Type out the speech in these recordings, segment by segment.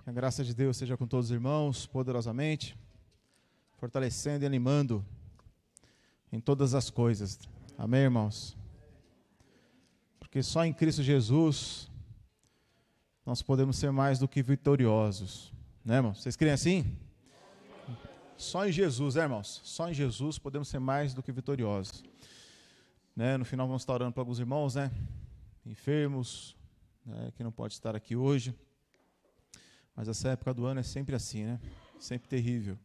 Que a graça de Deus seja com todos os irmãos, poderosamente, fortalecendo e animando em todas as coisas. Amém, irmãos? Porque só em Cristo Jesus nós podemos ser mais do que vitoriosos. Né, irmãos? Vocês creem assim? Só em Jesus, irmãos? Só em Jesus podemos ser mais do que vitoriosos. Né? No final vamos estar orando para alguns irmãos, né? Enfermos, né? Que não pode estar aqui hoje. Mas essa época do ano é sempre assim, né? Sempre terrível.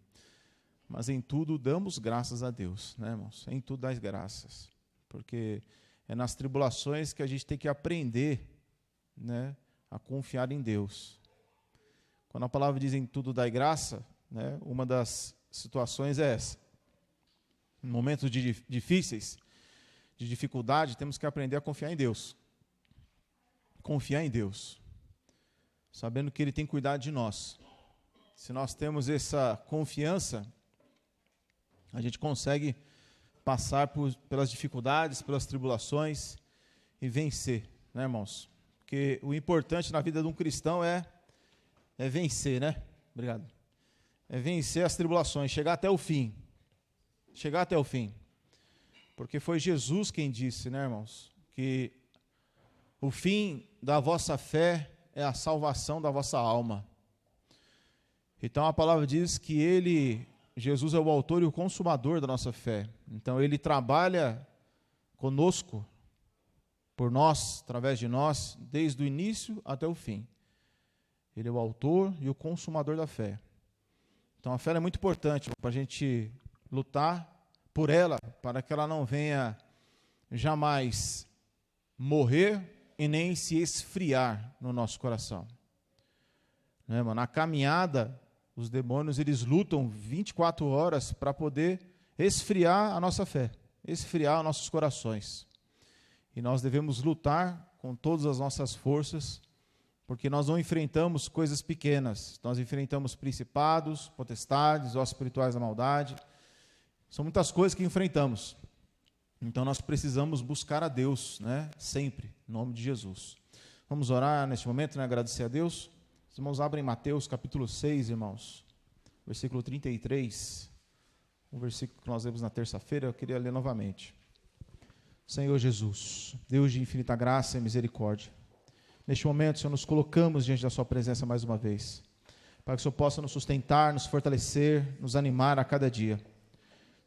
Mas em tudo damos graças a Deus, né, irmãos? Em tudo dás graças. Porque é nas tribulações que a gente tem que aprender, né, a confiar em Deus. Quando a palavra diz em tudo dai graça, né, uma das situações é essa. Em momentos difíceis, de dificuldade, temos que aprender a confiar em Deus. Confiar em Deus. Sabendo que Ele tem cuidado de nós. Se nós temos essa confiança, a gente consegue passar pelas dificuldades, pelas tribulações e vencer, né, irmãos? Porque o importante na vida de um cristão é vencer, né? Obrigado. É vencer as tribulações, chegar até o fim. Chegar até o fim. Porque foi Jesus quem disse, né, irmãos? Que o fim da vossa fé é a salvação da vossa alma. Então a palavra diz que Jesus é o autor e o consumador da nossa fé. Então Ele trabalha conosco, por nós, através de nós, desde o início até o fim. Ele é o autor e o consumador da fé. Então a fé é muito importante para a gente lutar por ela, para que ela não venha jamais morrer e nem se esfriar no nosso coração. Né, mano? Na caminhada, os demônios eles lutam 24 horas para poder esfriar a nossa fé, esfriar os nossos corações. E nós devemos lutar com todas as nossas forças, porque nós não enfrentamos coisas pequenas, nós enfrentamos principados, potestades, ossos espirituais da maldade. São muitas coisas que enfrentamos. Então nós precisamos buscar a Deus, né? Sempre, em nome de Jesus. Vamos orar neste momento, né? Agradecer a Deus. Os irmãos abrem Mateus capítulo 6, irmãos, versículo 33, um versículo que nós lemos na terça-feira, eu queria ler novamente. Senhor Jesus, Deus de infinita graça e misericórdia, neste momento, Senhor, nos colocamos diante da sua presença mais uma vez, para que o Senhor possa nos sustentar, nos fortalecer, nos animar a cada dia.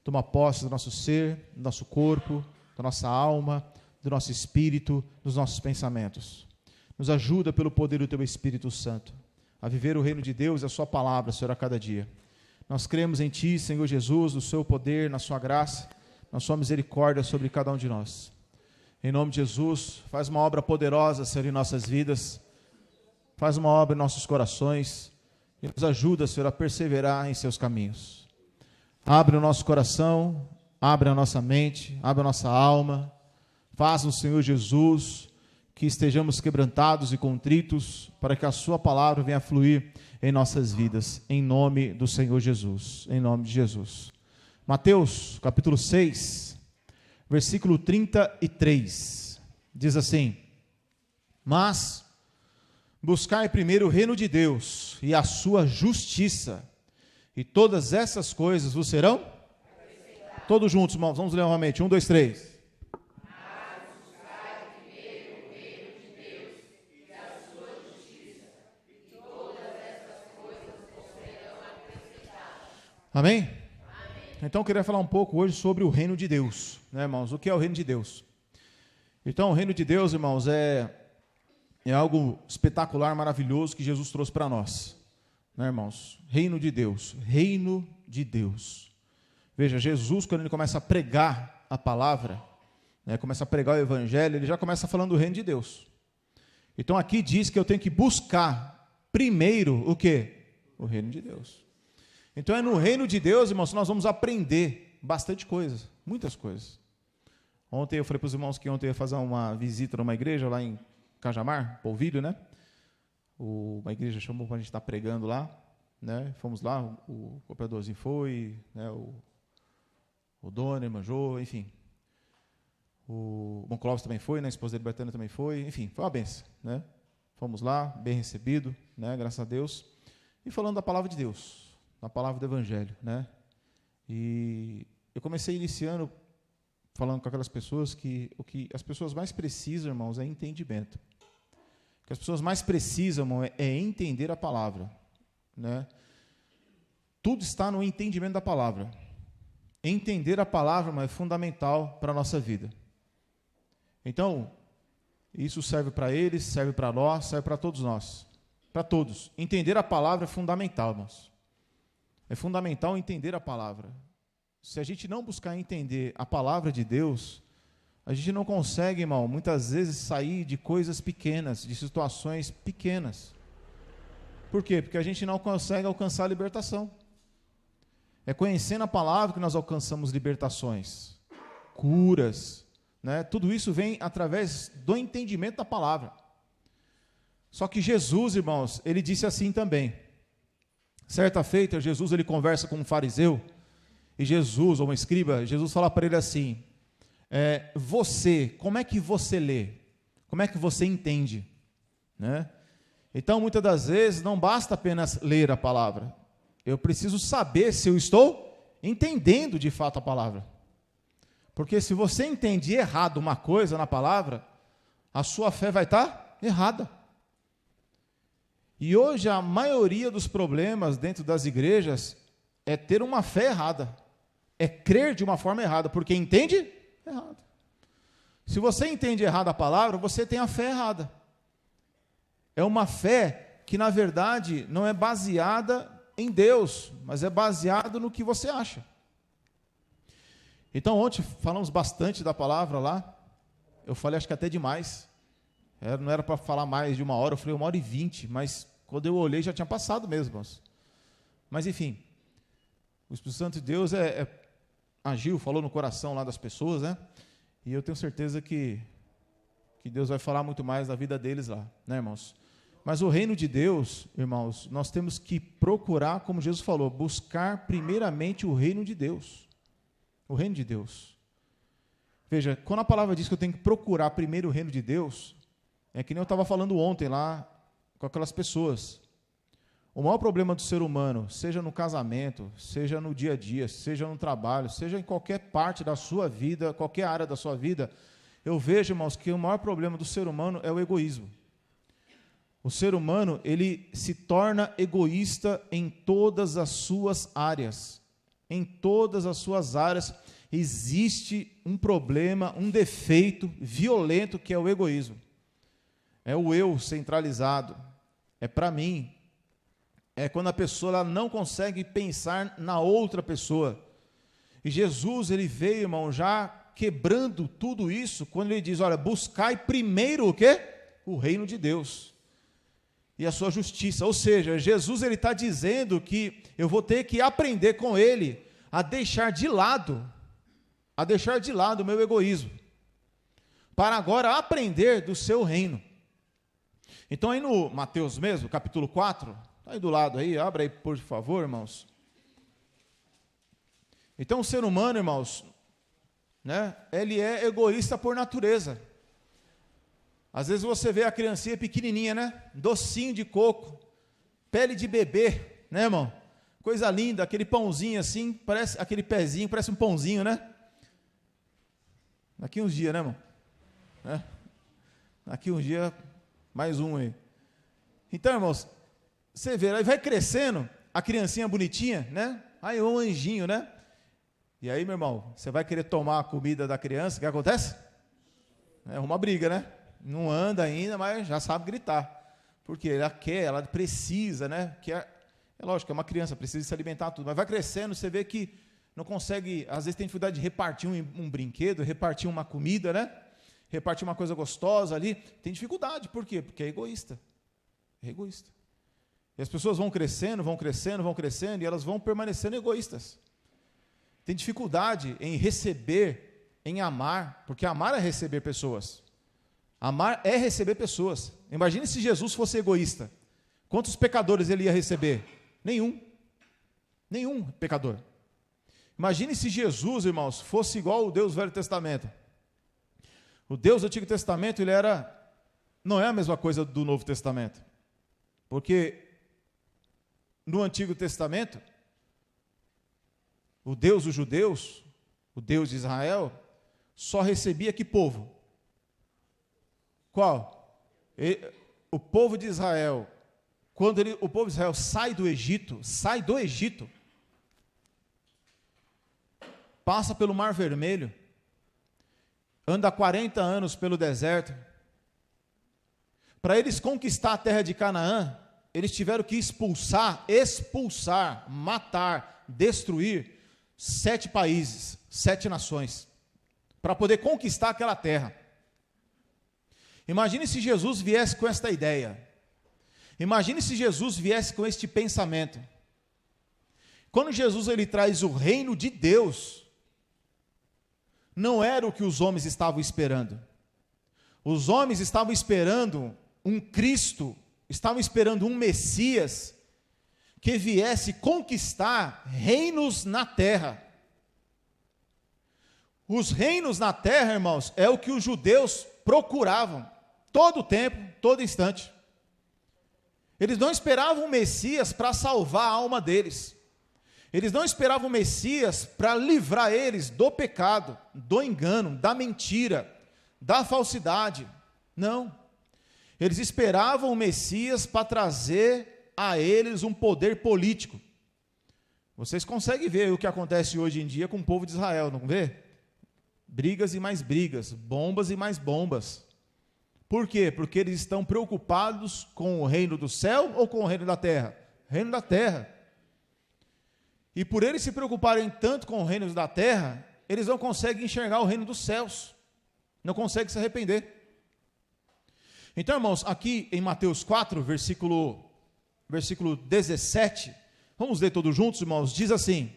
Toma posse do nosso ser, do nosso corpo, da nossa alma, do nosso espírito, dos nossos pensamentos. Nos ajuda pelo poder do Teu Espírito Santo a viver o reino de Deus e a Sua palavra, Senhor, a cada dia. Nós cremos em Ti, Senhor Jesus, no Seu poder, na Sua graça, na Sua misericórdia sobre cada um de nós. Em nome de Jesus, faz uma obra poderosa, Senhor, em nossas vidas. Faz uma obra em nossos corações e nos ajuda, Senhor, a perseverar em Seus caminhos. Abre o nosso coração, abre a nossa mente, abre a nossa alma. Faz o Senhor Jesus que estejamos quebrantados e contritos para que a sua palavra venha fluir em nossas vidas, em nome do Senhor Jesus, em nome de Jesus. Mateus, capítulo 6, versículo 33, diz assim: Mas buscai primeiro o reino de Deus e a sua justiça, e todas essas coisas vos serão? Todos juntos, irmãos, vamos ler novamente. 1, 2, 3. Mas buscai primeiro o reino de Deus e a sua justiça, e todas essas coisas vos serão acrescentadas. Amém? Amém. Então eu queria falar um pouco hoje sobre o reino de Deus, né, irmãos? O que é o reino de Deus? Então, o reino de Deus, irmãos, é algo espetacular, maravilhoso que Jesus trouxe para nós. Né, irmãos? Reino de Deus, reino de Deus. Veja, Jesus, quando ele começa a pregar a palavra, né, começa a pregar o evangelho, ele já começa falando do reino de Deus. Então aqui diz que eu tenho que buscar primeiro o quê? O reino de Deus. Então é no reino de Deus, irmãos, que nós vamos aprender bastante coisa, muitas coisas. Ontem eu falei para os irmãos que ontem eu ia fazer uma visita numa igreja lá em Cajamar, Polvilho, né? Uma igreja chamou para a gente estar pregando lá, né? Fomos lá, o cooperadorzinho foi, né? O Dona, manjou, enfim. O Bom Clóvis também foi, né? A esposa dele, Betânia, também foi, enfim, foi uma benção, né? Fomos lá, bem recebido, né? Graças a Deus. e falando da palavra de Deus, da palavra do Evangelho, né? E eu comecei iniciando falando com aquelas pessoas que o que as pessoas mais precisam, irmãos, é entendimento. O que as pessoas mais precisam, irmão, é entender a palavra, né? Tudo está no entendimento da palavra. Entender a palavra, irmão, é fundamental para a nossa vida. Então, isso serve para eles, serve para nós, serve para todos nós. Para todos. Entender a palavra é fundamental, irmãos. É fundamental entender a palavra. Se a gente não buscar entender a palavra de Deus, a gente não consegue, irmão, muitas vezes sair de coisas pequenas, de situações pequenas. Por quê? Porque a gente não consegue alcançar a libertação. É conhecendo a palavra que nós alcançamos libertações, curas, né? Tudo isso vem através do entendimento da palavra. Só que Jesus, irmãos, ele disse assim também. Certa feita, Jesus ele conversa com um fariseu, e Jesus, ou um escriba, Jesus fala para ele assim, você, como é que você lê? Como é que você entende? Né? Então, muitas das vezes, não basta apenas ler a palavra. Eu preciso saber se eu estou entendendo de fato a palavra. Porque se você entende errado uma coisa na palavra, a sua fé vai estar errada. E hoje a maioria dos problemas dentro das igrejas é ter uma fé errada. É crer de uma forma errada, porque entende errado. Se você entende errado a palavra, você tem a fé errada. É uma fé que, na verdade, não é baseada em Deus, mas é baseado no que você acha. Então, ontem falamos bastante da palavra lá. Eu falei, acho que até demais. Não era para falar mais de 1 hora, eu falei 1h20, mas quando eu olhei já tinha passado mesmo, irmãos. Mas, enfim, o Espírito Santo de Deus agiu, falou no coração lá das pessoas, né? E eu tenho certeza que Deus vai falar muito mais da vida deles lá, né, irmãos? Mas o reino de Deus, irmãos, nós temos que procurar, como Jesus falou, buscar primeiramente o reino de Deus. O reino de Deus. Veja, quando a palavra diz que eu tenho que procurar primeiro o reino de Deus, é que nem eu estava falando ontem lá com aquelas pessoas. O maior problema do ser humano, seja no casamento, seja no dia a dia, seja no trabalho, seja em qualquer parte da sua vida, qualquer área da sua vida, eu vejo, irmãos, que o maior problema do ser humano é o egoísmo. O ser humano, ele se torna egoísta em todas as suas áreas. Em todas as suas áreas existe um problema, um defeito violento que é o egoísmo. É o eu centralizado. É para mim. É quando a pessoa ela não consegue pensar na outra pessoa. E Jesus, ele veio, irmão, já quebrando tudo isso, quando ele diz, olha, buscai primeiro o quê? O reino de Deus e a sua justiça. Ou seja, Jesus ele está dizendo que eu vou ter que aprender com ele a deixar de lado o meu egoísmo, para agora aprender do seu reino. Então aí no Mateus mesmo, capítulo 4, está aí do lado aí, abre aí por favor, irmãos. Então o ser humano, irmãos, né, ele é egoísta por natureza. Às vezes você vê a criancinha pequenininha, né? Docinho de coco, pele de bebê, né, irmão? Coisa linda, aquele pãozinho assim, parece aquele pezinho, parece um pãozinho, né? Daqui uns dias, né, irmão? Daqui uns dias, mais um aí. Então, irmãos, você vê, aí vai crescendo, a criancinha bonitinha, né? Aí um anjinho, né? E aí, meu irmão, você vai querer tomar a comida da criança, o que acontece? É uma briga, né? Não anda ainda, mas já sabe gritar. Porque ela quer, ela precisa, né? É lógico, é uma criança, precisa se alimentar tudo. Mas vai crescendo, você vê que não consegue, às vezes tem dificuldade de repartir um brinquedo, repartir uma comida, né? Repartir uma coisa gostosa ali. Tem dificuldade, por quê? Porque é egoísta. É egoísta. E as pessoas vão crescendo, e elas vão permanecendo egoístas. Tem dificuldade em receber, em amar, porque amar é receber pessoas. Amar é receber pessoas. Imagine se Jesus fosse egoísta. Quantos pecadores ele ia receber? Nenhum. Nenhum pecador. Imagine se Jesus, irmãos, fosse igual o Deus do Velho Testamento. O Deus do Antigo Testamento, não é a mesma coisa do Novo Testamento. Porque no Antigo Testamento, o Deus dos judeus, o Deus de Israel, só recebia que povo? Qual? O povo de Israel. Quando o povo de Israel sai do Egito, passa pelo Mar Vermelho, anda 40 anos pelo deserto. Para eles conquistar a terra de Canaã, eles tiveram que expulsar, matar, destruir 7 países, 7 nações, para poder conquistar aquela terra. Imagine se Jesus viesse com esta ideia. Imagine se Jesus viesse com este pensamento. Quando Jesus ele traz o reino de Deus, não era o que os homens estavam esperando. Os homens estavam esperando um Cristo, estavam esperando um Messias que viesse conquistar reinos na terra. Os reinos na terra, irmãos, é o que os judeus procuravam, todo tempo, todo instante. Eles não esperavam um Messias para salvar a alma deles. Eles não esperavam um Messias para livrar eles do pecado, do engano, da mentira, da falsidade. Não. Eles esperavam o Messias para trazer a eles um poder político. Vocês conseguem ver o que acontece hoje em dia com o povo de Israel, não vê? Brigas e mais brigas, bombas e mais bombas. Por quê? Porque eles estão preocupados com o reino do céu ou com o reino da terra? Reino da terra. E por eles se preocuparem tanto com o reino da terra, eles não conseguem enxergar o reino dos céus. Não conseguem se arrepender. Então, irmãos, aqui em Mateus 4, versículo 17, vamos ler todos juntos, irmãos, diz assim,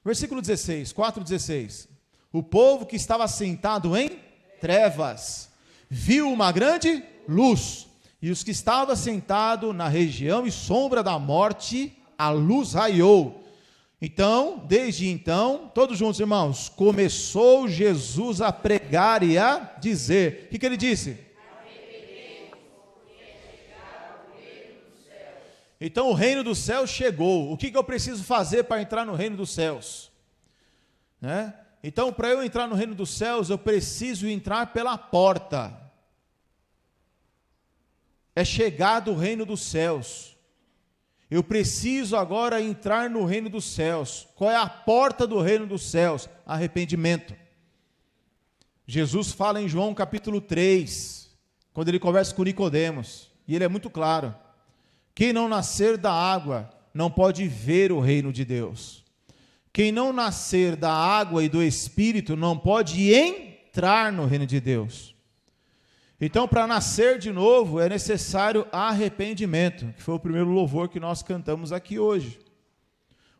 versículo 16, 4:16, o povo que estava sentado em trevas, viu uma grande luz, e os que estavam sentados na região e sombra da morte, a luz raiou. Então, desde então, todos juntos, irmãos, começou Jesus a pregar e a dizer, o que ele disse? Então o reino dos céus chegou. O que eu preciso fazer para entrar no reino dos céus? Né? Então, para eu entrar no reino dos céus, eu preciso entrar pela porta. É chegado o reino dos céus. Eu preciso agora entrar no reino dos céus. Qual é a porta do reino dos céus? Arrependimento. Jesus fala em João capítulo 3, quando ele conversa com Nicodemos, e ele é muito claro. Quem não nascer da água não pode ver o reino de Deus. Quem não nascer da água e do Espírito não pode entrar no reino de Deus. Então, para nascer de novo, é necessário arrependimento, que foi o primeiro louvor que nós cantamos aqui hoje.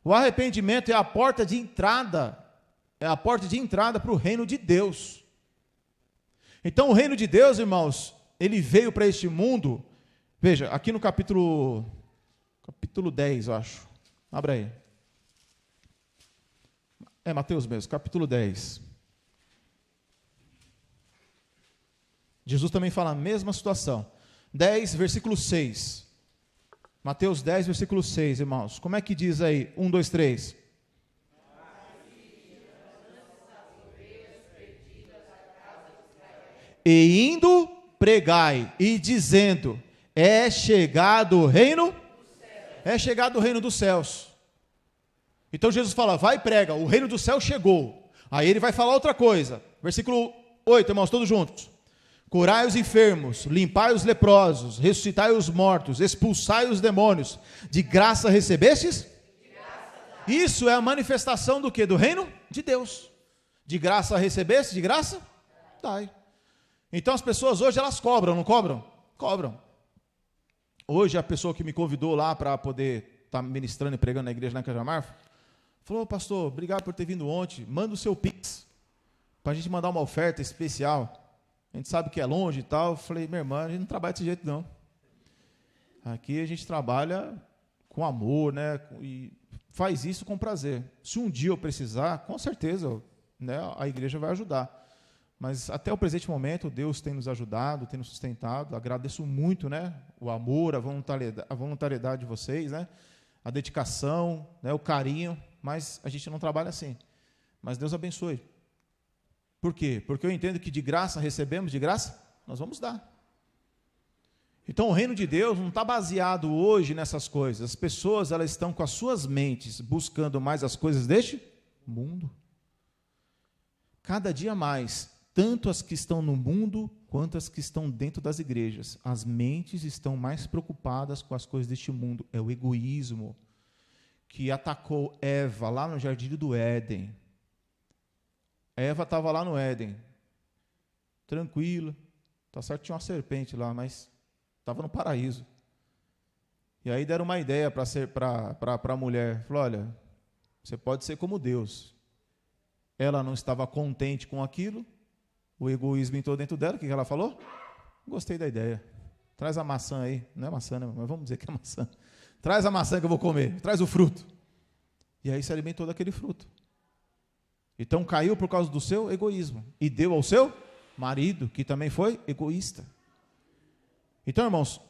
O arrependimento é a porta de entrada, para o reino de Deus. Então, o reino de Deus, irmãos, ele veio para este mundo, veja, aqui no capítulo 10, eu acho. Abra aí. É Mateus mesmo, capítulo 10. Jesus também fala a mesma situação. 10, versículo 6. Mateus 10, versículo 6, irmãos. Como é que diz aí? 1, 2, 3. E indo, pregai, e dizendo, é chegado o reino? É chegado o reino dos céus. Então Jesus fala, vai e prega, o reino do céu chegou. Aí ele vai falar outra coisa. Versículo 8, irmãos, todos juntos. Curai os enfermos, limpai os leprosos, ressuscitai os mortos, expulsai os demônios. De graça recebestes? De graça. Isso é a manifestação do quê? Do reino de Deus. De graça recebeste? De graça? Dai. Então as pessoas hoje elas cobram, não cobram? Cobram. Hoje a pessoa que me convidou lá para poder estar ministrando e pregando na igreja na Cajamar, falou, pastor, obrigado por ter vindo ontem, manda o seu Pix, para a gente mandar uma oferta especial. A gente sabe que é longe e tal. Eu falei, minha irmã, a gente não trabalha desse jeito não. Aqui a gente trabalha com amor, né? E faz isso com prazer. Se um dia eu precisar, com certeza, né, a igreja vai ajudar. Mas até o presente momento, Deus tem nos ajudado, tem nos sustentado. Agradeço muito, né, o amor, a voluntariedade de vocês, né, a dedicação, né, o carinho, mas a gente não trabalha assim. Mas Deus abençoe. Por quê? Porque eu entendo que de graça recebemos, de graça nós vamos dar. Então o reino de Deus não está baseado hoje nessas coisas. As pessoas, elas estão com as suas mentes buscando mais as coisas deste mundo. Cada dia mais, tanto as que estão no mundo, quanto as que estão dentro das igrejas. As mentes estão mais preocupadas com as coisas deste mundo. É o egoísmo que atacou Eva lá no jardim do Éden. Eva estava lá no Éden, tranquila, tá certo, tinha uma serpente lá, mas estava no paraíso. E aí deram uma ideia para a mulher, falou, olha, você pode ser como Deus. Ela não estava contente com aquilo, o egoísmo entrou dentro dela, o que ela falou? Gostei da ideia, traz a maçã aí, não é maçã, né, mas vamos dizer que é maçã. Traz a maçã que eu vou comer, traz o fruto. E aí se alimentou daquele fruto. Então caiu por causa do seu egoísmo e deu ao seu marido, que também foi egoísta. Então, irmãos,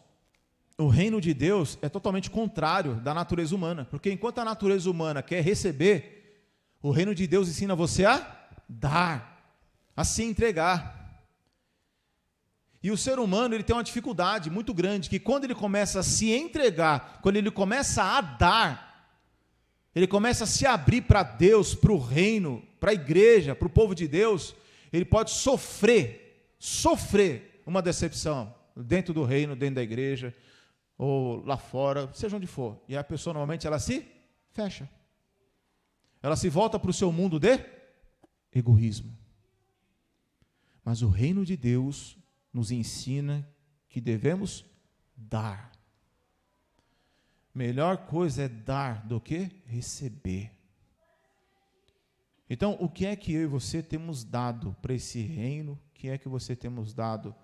o reino de Deus é totalmente contrário da natureza humana, porque enquanto a natureza humana quer receber, o reino de Deus ensina você a dar, a se entregar. E o ser humano, ele tem uma dificuldade muito grande, que quando ele começa a se entregar, quando ele começa a dar, ele começa a se abrir para Deus, para o reino, para a igreja, para o povo de Deus, ele pode sofrer uma decepção dentro do reino, dentro da igreja, ou lá fora, seja onde for. E a pessoa normalmente ela se fecha. Ela se volta para o seu mundo de egoísmo. Mas o reino de Deus nos ensina que devemos dar. Melhor coisa é dar do que receber. Então, o que é que eu e você temos dado para esse reino? O que é que você temos dado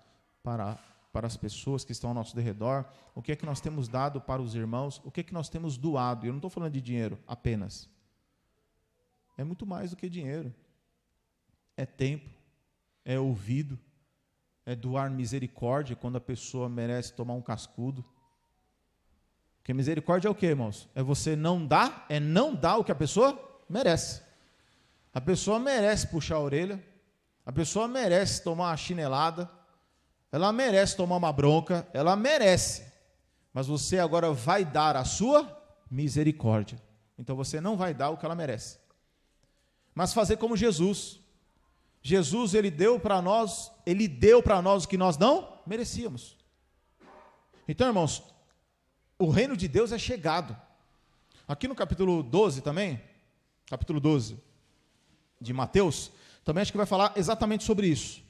para as pessoas que estão ao nosso redor? O que é que nós temos dado para os irmãos? O que é que nós temos doado? Eu não estou falando de dinheiro apenas. É muito mais do que dinheiro. É tempo, é ouvido, é doar misericórdia quando a pessoa merece tomar um cascudo. Porque misericórdia é o quê, irmãos? É você não dar, é não dar o que a pessoa merece. A pessoa merece puxar a orelha, a pessoa merece tomar uma chinelada, ela merece tomar uma bronca, ela merece. Mas você agora vai dar a sua misericórdia. Então você não vai dar o que ela merece. Mas fazer como Jesus. Jesus, ele deu para nós o que nós não merecíamos. Então, irmãos, o reino de Deus é chegado. Aqui no capítulo 12 também, capítulo 12 de Mateus, também acho que vai falar exatamente sobre isso.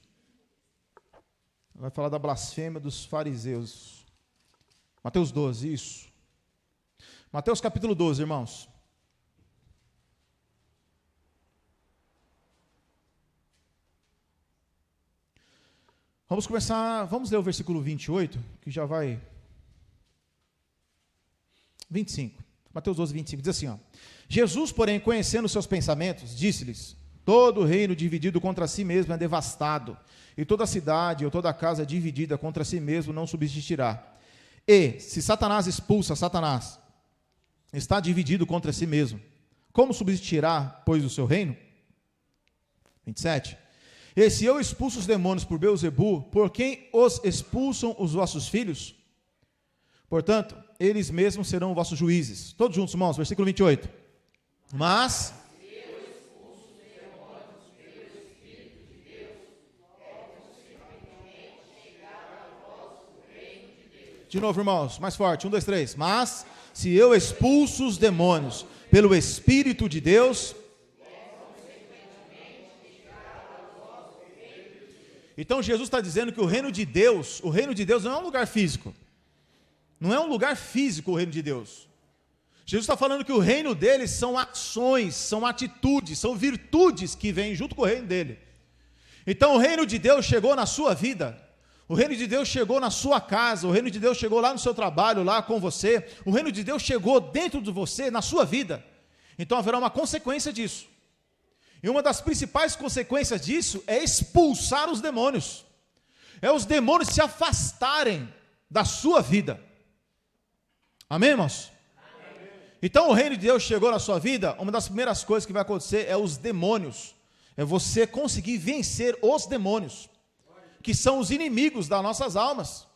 Vai falar da blasfêmia dos fariseus. Mateus 12, isso. Mateus capítulo 12, irmãos. Vamos começar, vamos ler o versículo 28, que já vai... 25, Mateus 12, 25, diz assim, ó, Jesus, porém, conhecendo os seus pensamentos, disse-lhes, todo reino dividido contra si mesmo é devastado, e toda cidade ou toda casa dividida contra si mesmo não subsistirá. E, se Satanás expulsa Satanás, está dividido contra si mesmo, como subsistirá, pois, o seu reino? 27, e se eu expulso os demônios por Beelzebu, por quem os expulsam os vossos filhos? Portanto, eles mesmos serão vossos juízes. Todos juntos, irmãos, versículo 28. Mas, de novo, irmãos, mais forte, 1, 2, 3. Mas, se eu expulso os demônios pelo Espírito de Deus... Então, Jesus está dizendo que o reino de Deus não é um lugar físico. Não é um lugar físico o reino de Deus. Jesus está falando que o reino dele são ações, são atitudes, são virtudes que vêm junto com o reino dele. Então o reino de Deus chegou na sua vida, o reino de Deus chegou na sua casa, o reino de Deus chegou lá no seu trabalho, lá com você, o reino de Deus chegou dentro de você, na sua vida. Então haverá uma consequência disso. E uma das principais consequências disso é expulsar os demônios. É os demônios se afastarem da sua vida. Amém, irmãos? Amém. Então o reino de Deus chegou na sua vida, uma das primeiras coisas que vai acontecer é os demônios. É você conseguir vencer os demônios, que são os inimigos das nossas almas.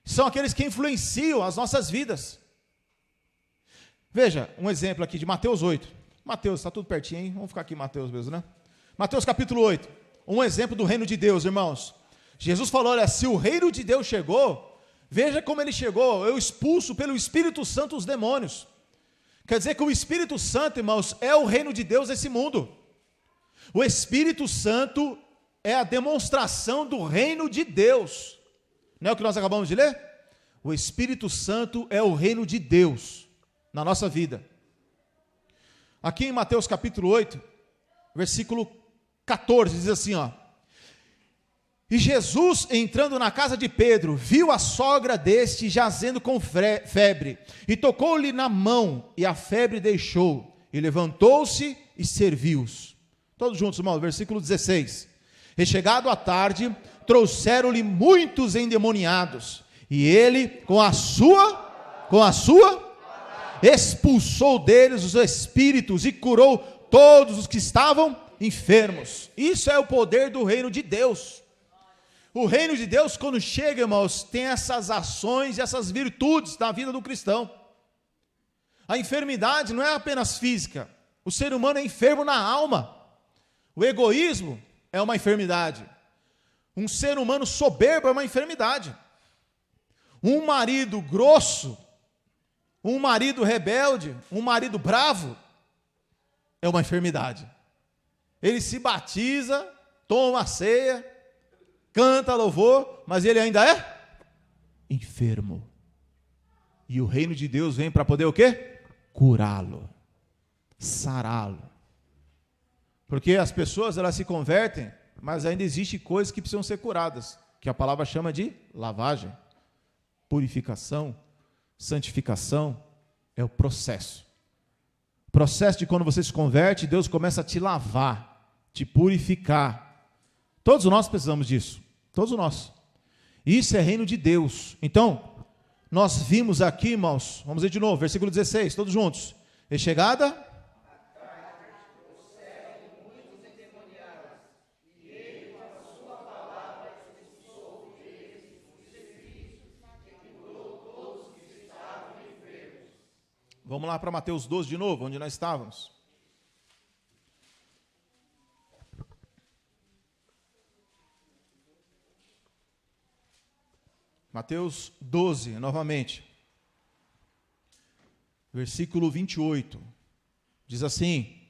São aqueles que influenciam as nossas vidas. Veja, um exemplo aqui de Mateus 8. Mateus, está tudo pertinho, hein? Vamos ficar aqui em Mateus mesmo, né? Mateus capítulo 8. Um exemplo do reino de Deus, irmãos. Jesus falou, olha, se o reino de Deus chegou, veja como ele chegou, eu expulso pelo Espírito Santo os demônios. Quer dizer que o Espírito Santo, irmãos, é o reino de Deus nesse mundo. O Espírito Santo é a demonstração do reino de Deus. Não é o que nós acabamos de ler? O Espírito Santo é o reino de Deus na nossa vida. Aqui em Mateus capítulo 8, versículo 14, diz assim, ó. E Jesus, entrando na casa de Pedro, viu a sogra deste jazendo com febre, e tocou-lhe na mão, e a febre deixou, e levantou-se e serviu-os. Todos juntos, irmão, versículo 16. E chegado à tarde, trouxeram-lhe muitos endemoniados, e ele, com a sua, expulsou deles os espíritos, e curou todos os que estavam enfermos. Isso é o poder do reino de Deus. O reino de Deus, quando chega, irmãos, tem essas ações e essas virtudes na vida do cristão. A enfermidade não é apenas física. O ser humano é enfermo na alma. O egoísmo é uma enfermidade. Um ser humano soberbo é uma enfermidade. Um marido grosso, um marido rebelde, um marido bravo, é uma enfermidade. Ele se batiza, toma a ceia, canta louvor, mas ele ainda é enfermo. E o reino de Deus vem para poder o quê? Curá-lo, sará-lo. Porque as pessoas, elas se convertem, mas ainda existem coisas que precisam ser curadas, que a palavra chama de lavagem, purificação, santificação, é o processo. O processo de quando você se converte, Deus começa a te lavar, te purificar. Todos nós precisamos disso, todos nós. Isso é reino de Deus. Então, nós vimos aqui, irmãos, vamos ler de novo, versículo 16, todos juntos. E chegada... Vamos lá para Mateus 12 de novo, onde nós estávamos. Mateus 12, novamente. Versículo 28. Diz assim: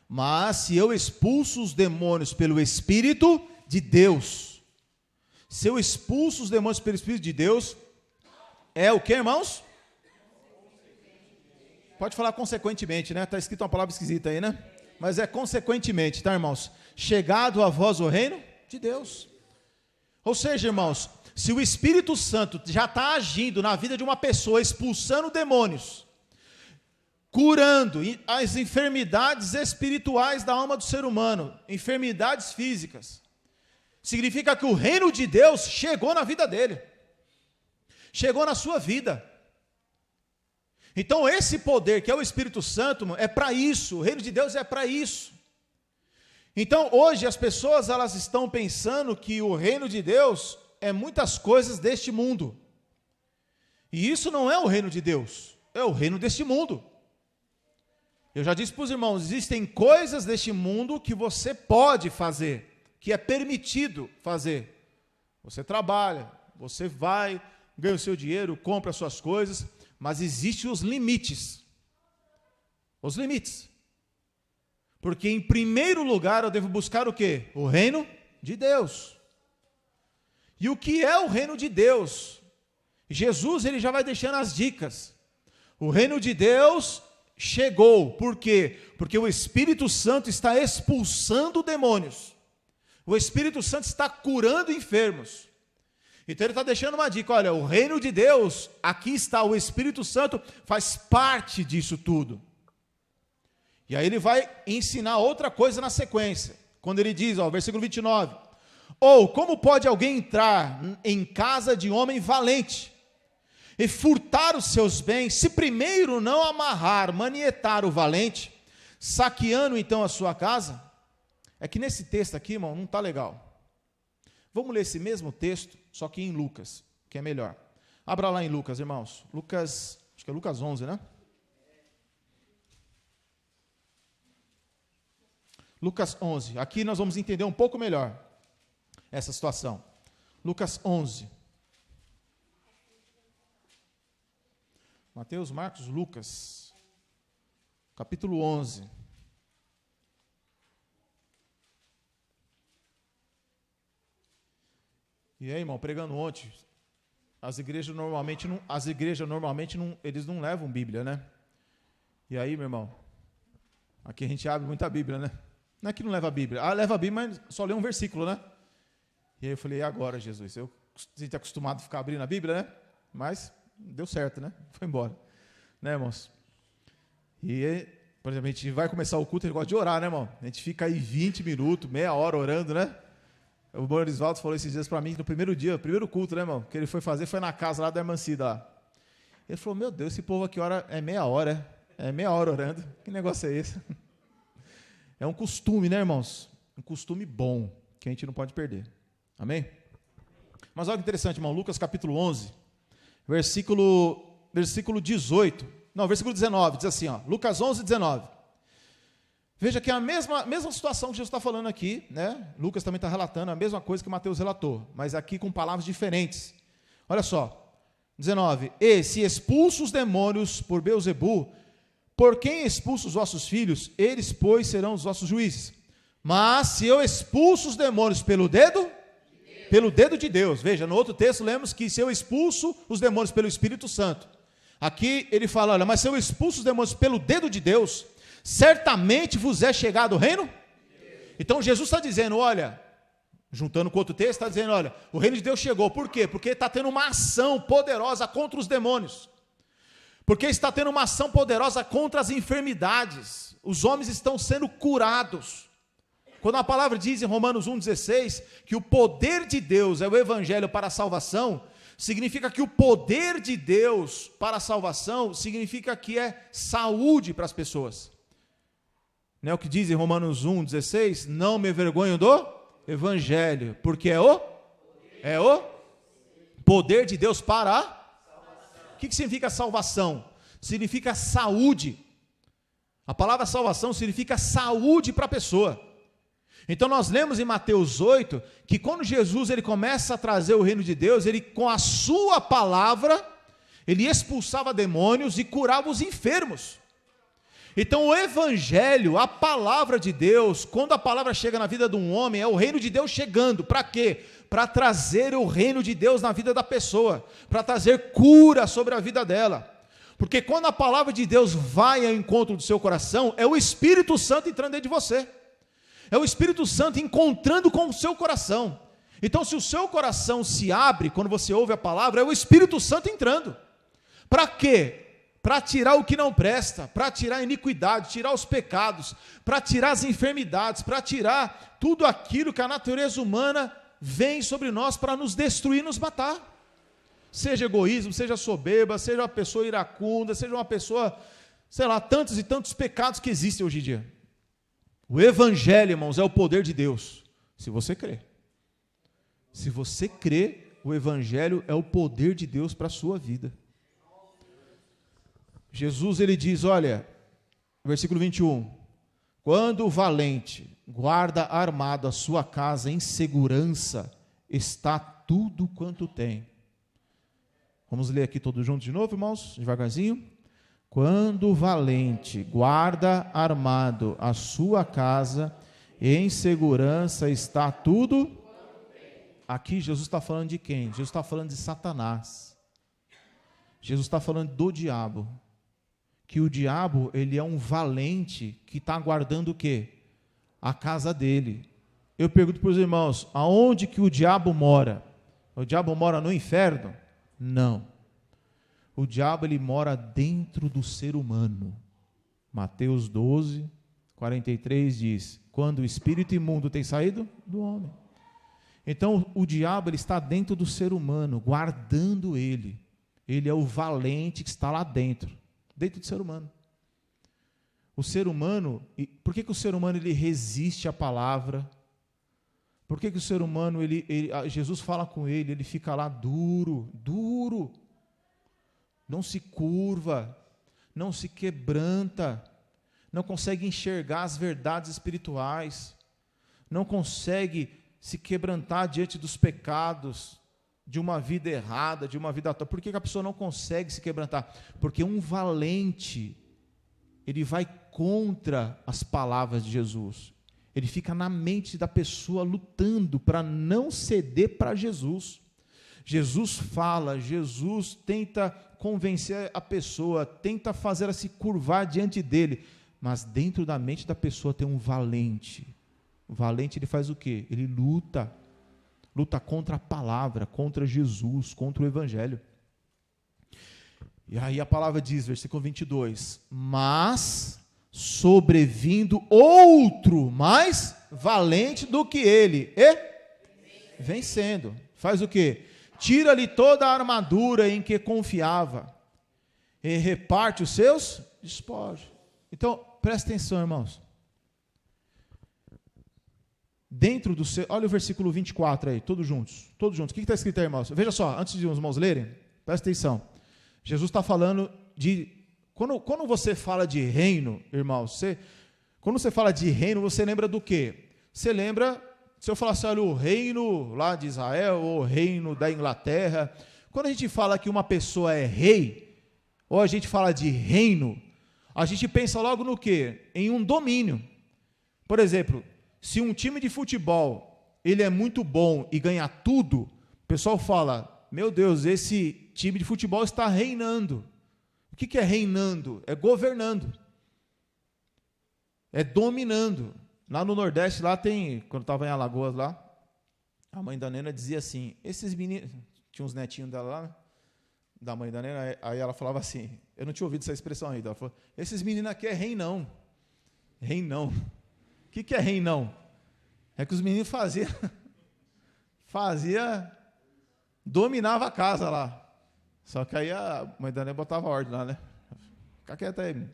mas se eu expulso os demônios pelo Espírito de Deus. Se eu expulso os demônios pelo Espírito de Deus, é o que, irmãos? Pode falar consequentemente, né? Está escrito uma palavra esquisita aí, né? Mas é consequentemente, tá, irmãos? Chegado a vós o reino de Deus. Ou seja, irmãos, se o Espírito Santo já está agindo na vida de uma pessoa, expulsando demônios, curando as enfermidades espirituais da alma do ser humano, enfermidades físicas, significa que o reino de Deus chegou na vida dele, chegou na sua vida. Então esse poder que é o Espírito Santo é para isso, o reino de Deus é para isso. Então hoje as pessoas elas estão pensando que o reino de Deus é muitas coisas deste mundo. E isso não é o reino de Deus, é o reino deste mundo. Eu já disse para os irmãos, existem coisas deste mundo que você pode fazer, que é permitido fazer. Você trabalha, você vai, ganha o seu dinheiro, compra as suas coisas, mas existem os limites. Os limites. Porque em primeiro lugar eu devo buscar o quê? O reino de Deus. E o que é o reino de Deus? Jesus ele já vai deixando as dicas. O reino de Deus chegou. Por quê? Porque o Espírito Santo está expulsando demônios. O Espírito Santo está curando enfermos. Então ele está deixando uma dica, olha, o reino de Deus, aqui está, o Espírito Santo faz parte disso tudo. E aí ele vai ensinar outra coisa na sequência, quando ele diz, versículo 29, ou como pode alguém entrar em casa de homem valente e furtar os seus bens, se primeiro não amarrar, manietar o valente, saqueando então a sua casa? É que nesse texto aqui, irmão, não está legal. Vamos ler esse mesmo texto, só que em Lucas, que é melhor. Abra lá em Lucas, irmãos. Lucas, acho que é Lucas 11, né? Lucas 11. Aqui nós vamos entender um pouco melhor essa situação. Lucas 11. Mateus, Marcos, Lucas. Capítulo 11. E aí, irmão, pregando ontem, as igrejas normalmente não, eles não levam Bíblia, né? E aí, meu irmão, aqui a gente abre muita Bíblia, né? Não é que não leva a Bíblia. Leva a Bíblia, mas só lê um versículo, né? E aí eu falei, e agora, Jesus? A gente é acostumado a ficar abrindo a Bíblia, né? Mas deu certo, né? Foi embora. Né, irmãos? E, por exemplo, a gente vai começar o culto, ele gosta de orar, né, irmão? A gente fica aí 20 minutos, meia hora orando, né? O Morisvaldo falou esses dias para mim, no primeiro dia, primeiro culto, né, irmão? Que ele foi fazer, foi na casa lá da irmã Cida, lá. Ele falou, meu Deus, esse povo aqui ora, é meia hora, é meia hora orando. Que negócio é esse? É um costume, né, irmãos? Um costume bom, que a gente não pode perder. Amém? Mas olha que interessante, irmão. Lucas capítulo 11, versículo 18. Não, versículo 19, diz assim, Lucas 11, 19. Veja que é a mesma situação que Jesus está falando aqui, né? Lucas também está relatando a mesma coisa que Mateus relatou, mas aqui com palavras diferentes. Olha só, 19. E se expulso os demônios por Beelzebu, por quem expulso os vossos filhos, eles, pois, serão os vossos juízes. Mas se eu expulso os demônios pelo dedo de Deus. Veja, no outro texto lemos que se eu expulso os demônios pelo Espírito Santo. Aqui ele fala, olha, mas se eu expulso os demônios pelo dedo de Deus, certamente vos é chegado o reino? Então Jesus está dizendo, olha, juntando com outro texto, está dizendo, olha, o reino de Deus chegou. Por quê? Porque está tendo uma ação poderosa contra os demônios. Porque está tendo uma ação poderosa contra as enfermidades. Os homens estão sendo curados. Quando a palavra diz em Romanos 1,16 que o poder de Deus é o evangelho para a salvação, significa que o poder de Deus para a salvação significa que é saúde para as pessoas. Não é o que diz em Romanos 1,16? Não me envergonho do evangelho, porque é o poder de Deus para a... O que significa salvação? Significa saúde. A palavra salvação significa saúde para a pessoa. Então nós lemos em Mateus 8, que quando Jesus ele começa a trazer o reino de Deus, ele com a sua palavra, ele expulsava demônios e curava os enfermos. Então o evangelho, a palavra de Deus, quando a palavra chega na vida de um homem, é o reino de Deus chegando. Para quê? Para trazer o reino de Deus na vida da pessoa, para trazer cura sobre a vida dela. Porque quando a palavra de Deus vai ao encontro do seu coração, é o Espírito Santo entrando dentro de você. É o Espírito Santo encontrando com o seu coração. Então se o seu coração se abre, quando você ouve a palavra, é o Espírito Santo entrando. Para quê? Para tirar o que não presta, para tirar a iniquidade, tirar os pecados, para tirar as enfermidades, para tirar tudo aquilo que a natureza humana vem sobre nós para nos destruir e nos matar. Seja egoísmo, seja soberba, seja uma pessoa iracunda, seja uma pessoa, sei lá, tantos e tantos pecados que existem hoje em dia. O evangelho, irmãos, é o poder de Deus, se você crê. Se você crê, o evangelho é o poder de Deus para a sua vida. Jesus, ele diz, olha, versículo 21, quando o valente guarda armado a sua casa em segurança, está tudo quanto tem. Vamos ler aqui todos juntos de novo, irmãos, devagarzinho. Quando o valente guarda armado a sua casa, em segurança está tudo. Aqui Jesus está falando de quem? Jesus está falando de Satanás. Jesus está falando do diabo. Que o diabo, ele é um valente que está guardando o quê? A casa dele. Eu pergunto para os irmãos, aonde que o diabo mora? O diabo mora no inferno? Não. O diabo, ele mora dentro do ser humano. Mateus 12, 43 diz: quando o espírito imundo tem saído do homem. Então o diabo ele está dentro do ser humano, guardando ele. Ele é o valente que está lá dentro do ser humano. O ser humano, por que o ser humano ele resiste à palavra? Por que o ser humano, Jesus fala com ele fica lá duro, não se curva, não se quebranta, não consegue enxergar as verdades espirituais, não consegue se quebrantar diante dos pecados, de uma vida errada, de uma vida tola. Por que a pessoa não consegue se quebrantar? Porque um valente, ele vai contra as palavras de Jesus. Ele fica na mente da pessoa lutando para não ceder para Jesus. Jesus fala, Jesus tenta convencer a pessoa, tenta fazer ela se curvar diante dele, mas dentro da mente da pessoa tem um valente. O valente ele faz o quê? Ele luta contra a palavra, contra Jesus, contra o evangelho. E aí a palavra diz, versículo 22, mas sobrevindo outro mais valente do que ele, e vencendo, faz o quê? Tira-lhe toda a armadura em que confiava, e reparte os seus despojos. Então, presta atenção, irmãos. Dentro do seu, olha o versículo 24 aí, todos juntos. O que está escrito aí, irmãos? Veja só, antes de os irmãos lerem, presta atenção. Jesus está falando de, quando você fala de reino, irmãos, quando você fala de reino, você lembra do quê? Você lembra, se eu falar assim, olha, o reino lá de Israel, ou o reino da Inglaterra, quando a gente fala que uma pessoa é rei, ou a gente fala de reino, a gente pensa logo no quê? Em um domínio. Por exemplo, se um time de futebol, ele é muito bom e ganha tudo, o pessoal fala, meu Deus, esse time de futebol está reinando. O que é reinando? É governando. É dominando. Lá no Nordeste, lá tem, quando estava em Alagoas lá, a mãe da Nena dizia assim, esses meninos, tinha uns netinhos dela lá, né? Da mãe da Nena, aí ela falava assim, eu não tinha ouvido essa expressão ainda, ela falou, esses meninos aqui é reinão. Reinão. O que é reinão? É que os meninos dominava a casa lá. Só que aí a mãe da Nena botava ordem lá, né? Fica quieto aí.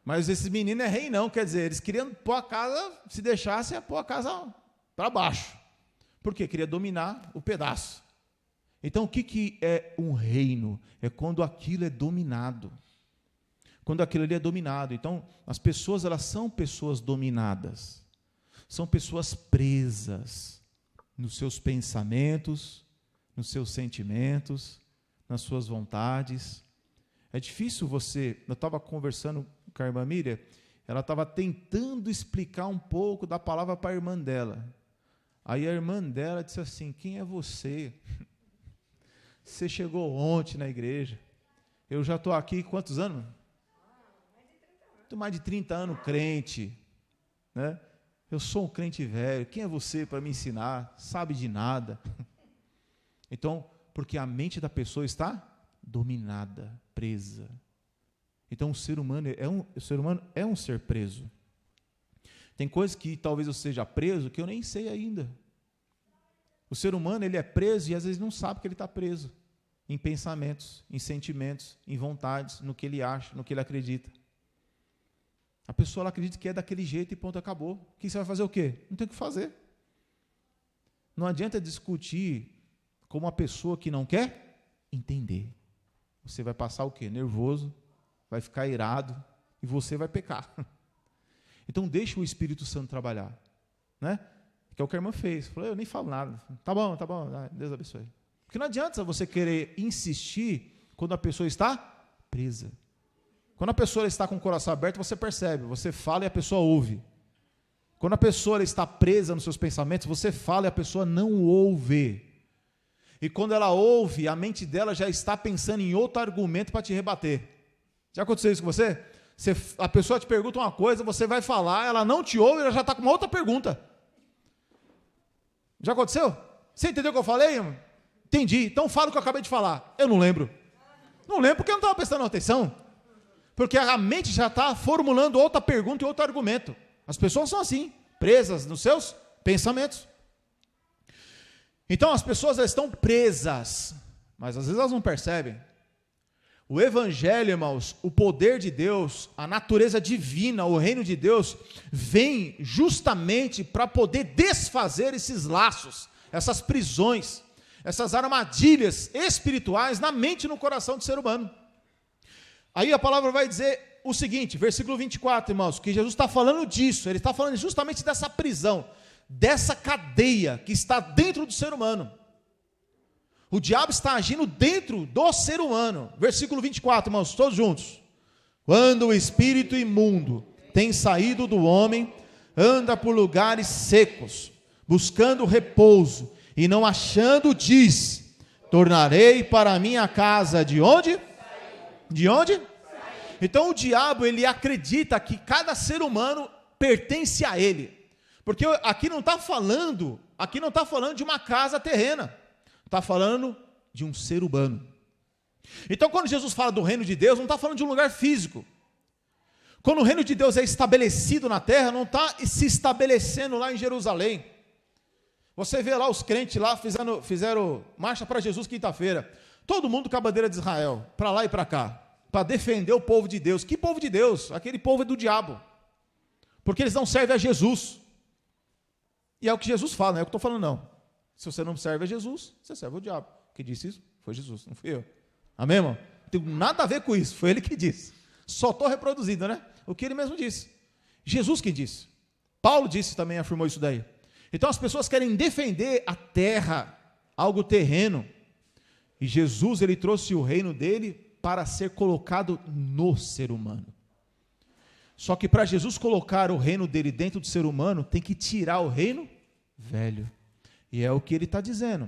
Mas esses meninos é reinão, quer dizer, eles queriam pôr a casa, se deixasse, ia pôr a casa para baixo. Por quê? Queria dominar o pedaço. Então, o que é um reino? É quando aquilo é dominado. Quando aquilo ali é dominado. Então, as pessoas, elas são pessoas dominadas. São pessoas presas nos seus pensamentos, nos seus sentimentos, nas suas vontades. É difícil eu estava conversando com a irmã Miriam, ela estava tentando explicar um pouco da palavra para a irmã dela. Aí a irmã dela disse assim, quem é você? Você chegou ontem na igreja. Eu já estou aqui, quantos anos? Mais de 30 anos crente, né? Eu sou um crente velho, quem é você para me ensinar? Sabe de nada. Então, porque a mente da pessoa está dominada, presa. Então, o ser humano é um ser preso. Tem coisas que talvez eu seja preso que eu nem sei ainda. O ser humano ele é preso e às vezes não sabe que ele está preso em pensamentos, em sentimentos, em vontades, no que ele acha, no que ele acredita. A pessoa ela acredita que é daquele jeito e ponto, acabou. O que você vai fazer o quê? Não tem o que fazer. Não adianta discutir com uma pessoa que não quer entender. Você vai passar o quê? Nervoso, vai ficar irado e você vai pecar. Então deixa o Espírito Santo trabalhar, né? Que é o que a irmã fez. Falou, eu nem falo nada. Tá bom, Deus abençoe. Porque não adianta você querer insistir quando a pessoa está presa. Quando a pessoa está com o coração aberto, você percebe, você fala e a pessoa ouve. Quando a pessoa está presa nos seus pensamentos, você fala e a pessoa não ouve. E quando ela ouve, a mente dela já está pensando em outro argumento para te rebater. Já aconteceu isso com você? A pessoa te pergunta uma coisa, você vai falar, ela não te ouve, ela já está com uma outra pergunta. Já aconteceu? Você entendeu o que eu falei? Entendi. Então fala o que eu acabei de falar. Eu não lembro. Não lembro porque eu não estava prestando atenção. Porque a mente já está formulando outra pergunta e outro argumento. As pessoas são assim, presas nos seus pensamentos. Então as pessoas estão presas, mas às vezes elas não percebem. O Evangelho, irmãos, o poder de Deus, a natureza divina, o reino de Deus, vem justamente para poder desfazer esses laços, essas prisões, essas armadilhas espirituais na mente e no coração do ser humano. Aí a palavra vai dizer o seguinte, versículo 24, irmãos, que Jesus está falando disso, ele está falando justamente dessa prisão, dessa cadeia que está dentro do ser humano. O diabo está agindo dentro do ser humano. Versículo 24, irmãos, todos juntos. Quando o espírito imundo tem saído do homem, anda por lugares secos, buscando repouso, e não achando, diz: tornarei para a minha casa de onde? De onde? Então o diabo, ele acredita que cada ser humano pertence a ele. Porque aqui não está falando de uma casa terrena. Está falando de um ser humano. Então quando Jesus fala do reino de Deus, não está falando de um lugar físico. Quando o reino de Deus é estabelecido na terra, não está se estabelecendo lá em Jerusalém. Você vê lá os crentes lá, fizeram marcha para Jesus quinta-feira. Todo mundo com a bandeira de Israel, para lá e para cá, para defender o povo de Deus. Que povo de Deus? Aquele povo é do diabo. Porque eles não servem a Jesus. E é o que Jesus fala, não é o que eu estou falando não. Se você não serve a Jesus, você serve o diabo. Quem disse isso? Foi Jesus, não fui eu. Amém, irmão? Não tem nada a ver com isso, foi ele que disse. Só estou reproduzindo, né? O que ele mesmo disse. Jesus que disse. Paulo disse também, afirmou isso daí. Então as pessoas querem defender a terra, algo terreno. E Jesus, ele trouxe o reino dele para ser colocado no ser humano. Só que para Jesus colocar o reino dele dentro do ser humano, tem que tirar o reino velho. E é o que ele está dizendo.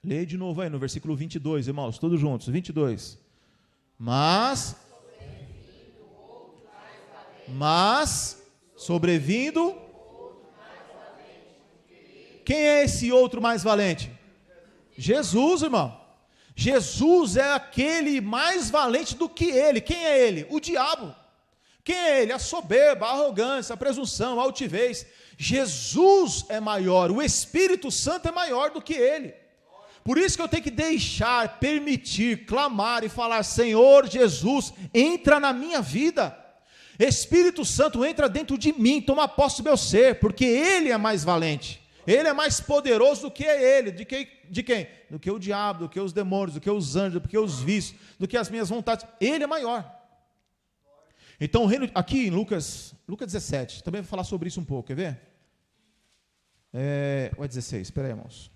Leia de novo aí no versículo 22, irmãos, todos juntos, 22. Mas, sobrevindo, quem é esse outro mais valente? Jesus, irmão. Jesus é aquele mais valente do que ele. Quem é ele? O diabo. Quem é ele? A soberba, a arrogância, a presunção, a altivez. Jesus é maior, o Espírito Santo é maior do que ele. Por isso que eu tenho que deixar, permitir, clamar e falar: Senhor Jesus, entra na minha vida. Espírito Santo, entra dentro de mim, toma posse do meu ser, porque ele é mais valente. Ele é mais poderoso do que ele. De quem? Do que o diabo, do que os demônios, do que os anjos, do que os vícios, do que as minhas vontades. Ele é maior. Então, o reino, aqui em Lucas 17, também vou falar sobre isso um pouco, quer ver? Ou é 16, espera aí, irmãos.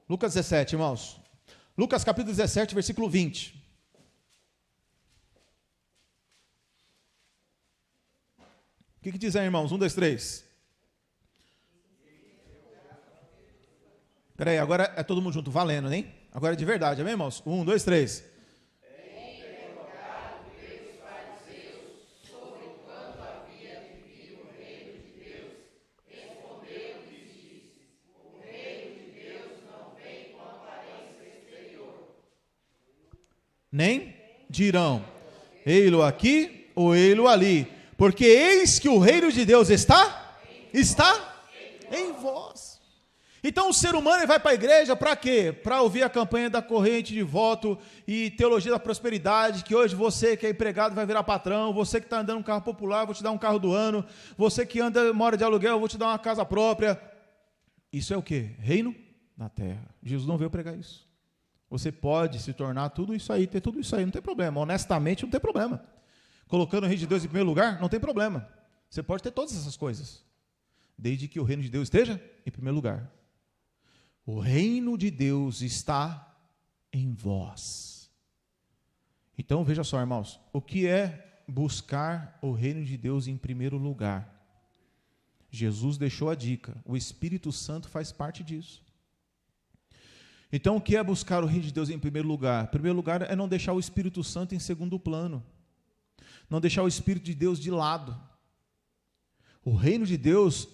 Lucas 17, irmãos. Lucas capítulo 17, versículo 20. O que diz aí, irmãos? 1, 2, 3. Espera aí, agora é todo mundo junto, valendo, hein? Agora é de verdade, amém, irmãos? 1, 2, 3. Nem dirão, ei-lo aqui ou ei-lo ali, porque eis que o reino de Deus está em vós. Então o ser humano ele vai para a igreja para quê? Para ouvir a campanha da corrente de voto e teologia da prosperidade, que hoje você que é empregado vai virar patrão, você que está andando um carro popular, eu vou te dar um carro do ano, você que mora de aluguel, eu vou te dar uma casa própria. Isso é o quê? Reino na terra. Jesus não veio pregar isso. Você pode se tornar tudo isso aí, ter tudo isso aí, não tem problema. Honestamente, não tem problema. Colocando o reino de Deus em primeiro lugar, não tem problema. Você pode ter todas essas coisas, desde que o reino de Deus esteja em primeiro lugar. O reino de Deus está em vós. Então, veja só, irmãos, o que é buscar o reino de Deus em primeiro lugar? Jesus deixou a dica, o Espírito Santo faz parte disso. Então, o que é buscar o reino de Deus em primeiro lugar? Em primeiro lugar é não deixar o Espírito Santo em segundo plano. Não deixar o Espírito de Deus de lado. O reino de Deus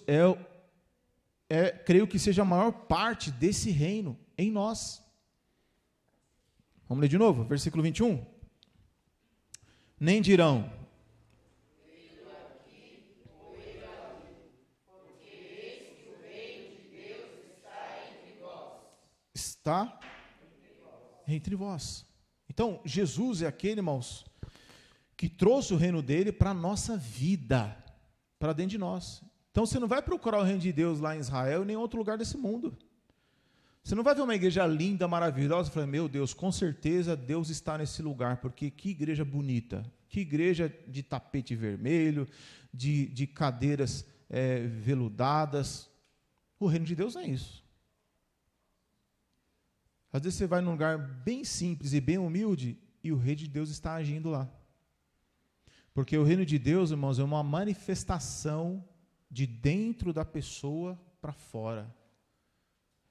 creio que seja a maior parte desse reino em nós. Vamos ler de novo, versículo 21. Nem dirão: está entre vós. Então, Jesus é aquele, irmãos, que trouxe o reino dele para a nossa vida, para dentro de nós. Então, você não vai procurar o reino de Deus lá em Israel, nem em outro lugar desse mundo. Você não vai ver uma igreja linda, maravilhosa, e falar, meu Deus, com certeza Deus está nesse lugar, porque que igreja bonita, que igreja de tapete vermelho, de cadeiras veludadas. O reino de Deus não é isso. Às vezes você vai num lugar bem simples e bem humilde e o reino de Deus está agindo lá. Porque o reino de Deus, irmãos, é uma manifestação de dentro da pessoa para fora.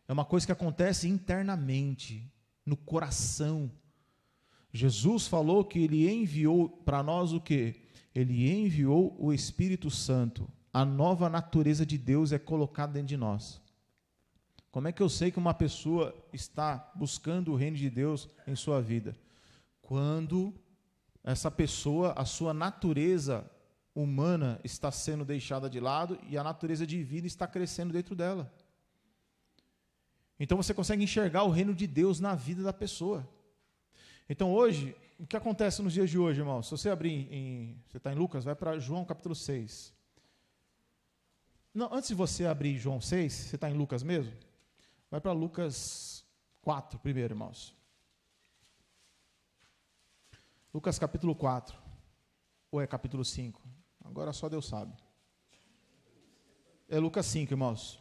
É uma coisa que acontece internamente, no coração. Jesus falou que Ele enviou para nós o quê? Ele enviou o Espírito Santo. A nova natureza de Deus é colocada dentro de nós. Como é que eu sei que uma pessoa está buscando o reino de Deus em sua vida? Quando essa pessoa, a sua natureza humana está sendo deixada de lado e a natureza divina está crescendo dentro dela. Então você consegue enxergar o reino de Deus na vida da pessoa. Então hoje, o que acontece nos dias de hoje, irmão? Se você abrir, você está em Lucas, vai para João capítulo 6. Não, antes de você abrir João 6, você está em Lucas mesmo? Vai para Lucas 4 primeiro, irmãos. Lucas capítulo 4. Ou é capítulo 5? Agora só Deus sabe. É Lucas 5, irmãos.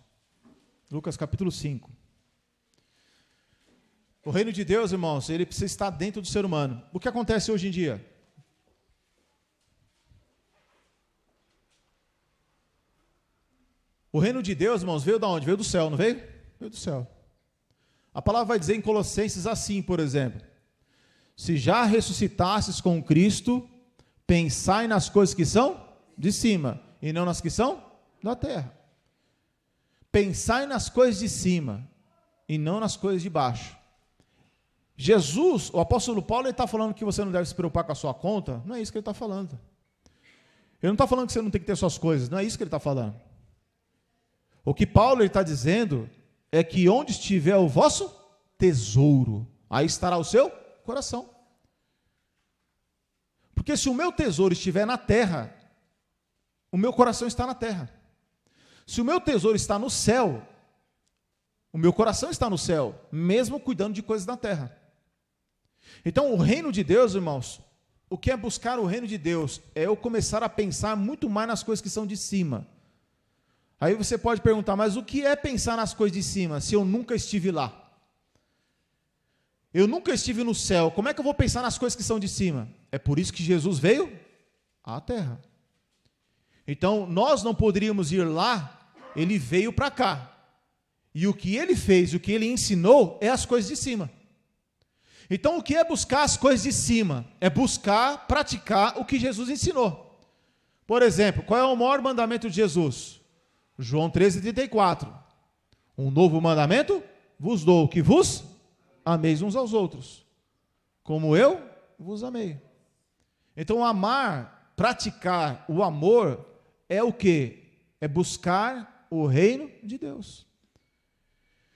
Lucas capítulo 5. O reino de Deus, irmãos, ele precisa estar dentro do ser humano. O que acontece hoje em dia? O reino de Deus, irmãos, veio de onde? Veio do céu, não veio? Veio do céu. A palavra vai dizer em Colossenses assim, por exemplo: se já ressuscitastes com Cristo, pensai nas coisas que são de cima, e não nas que são da terra. Pensai nas coisas de cima, e não nas coisas de baixo. Jesus, o apóstolo Paulo, ele está falando que você não deve se preocupar com a sua conta. Não é isso que ele está falando. Ele não está falando que você não tem que ter suas coisas. Não é isso que ele está falando. O que Paulo está dizendo é que onde estiver o vosso tesouro, aí estará o seu coração. Porque se o meu tesouro estiver na terra, o meu coração está na terra. Se o meu tesouro está no céu, o meu coração está no céu, mesmo cuidando de coisas da terra. Então, o reino de Deus, irmãos, o que é buscar o reino de Deus? É eu começar a pensar muito mais nas coisas que são de cima. Aí você pode perguntar, mas o que é pensar nas coisas de cima, se eu nunca estive lá? Eu nunca estive no céu, como é que eu vou pensar nas coisas que são de cima? É por isso que Jesus veio à terra. Então, nós não poderíamos ir lá, ele veio para cá. E o que ele fez, o que ele ensinou, é as coisas de cima. Então, o que é buscar as coisas de cima? É buscar, praticar o que Jesus ensinou. Por exemplo, qual é o maior mandamento de Jesus? João 13:34. Um novo mandamento vos dou, que vos ameis uns aos outros, como eu vos amei. Então, amar, praticar o amor é o quê? É buscar o reino de Deus.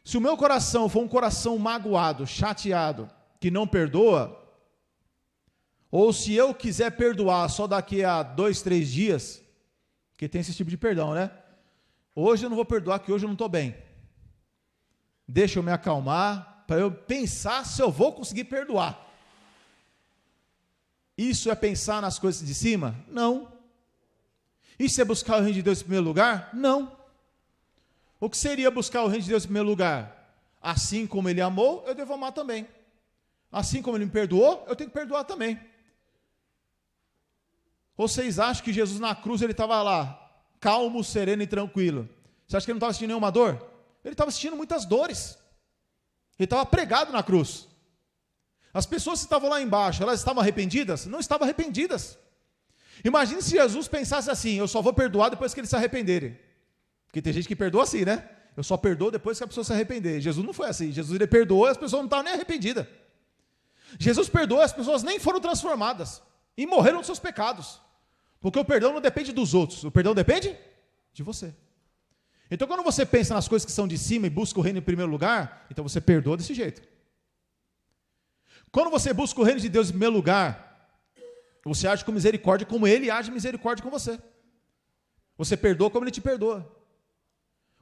Se o meu coração for um coração magoado, chateado, que não perdoa, ou se eu quiser perdoar só daqui a 2, 3 dias, porque tem esse tipo de perdão, né? Hoje eu não vou perdoar, que hoje eu não estou bem. Deixa eu me acalmar, para eu pensar se eu vou conseguir perdoar. Isso é pensar nas coisas de cima? Não. Isso é buscar o reino de Deus em primeiro lugar? Não. O que seria buscar o reino de Deus em primeiro lugar? Assim como ele amou, eu devo amar também. Assim como ele me perdoou, eu tenho que perdoar também. Ou vocês acham que Jesus na cruz, ele estava lá, calmo, sereno e tranquilo? Você acha que ele não estava sentindo nenhuma dor? Ele estava sentindo muitas dores. Ele estava pregado na cruz. As pessoas que estavam lá embaixo, elas estavam arrependidas? Não estavam arrependidas. Imagine se Jesus pensasse assim: eu só vou perdoar depois que eles se arrependerem. Porque tem gente que perdoa assim, né? Eu só perdoo depois que a pessoa se arrepender. Jesus não foi assim. Jesus, ele perdoou e as pessoas não estavam nem arrependidas. Jesus perdoou, as pessoas nem foram transformadas e morreram dos seus pecados. Porque o perdão não depende dos outros, o perdão depende de você. Então, quando você pensa nas coisas que são de cima e busca o reino em primeiro lugar, então você perdoa desse jeito. Quando você busca o reino de Deus em primeiro lugar, você age com misericórdia como Ele age misericórdia com você. Você perdoa como Ele te perdoa.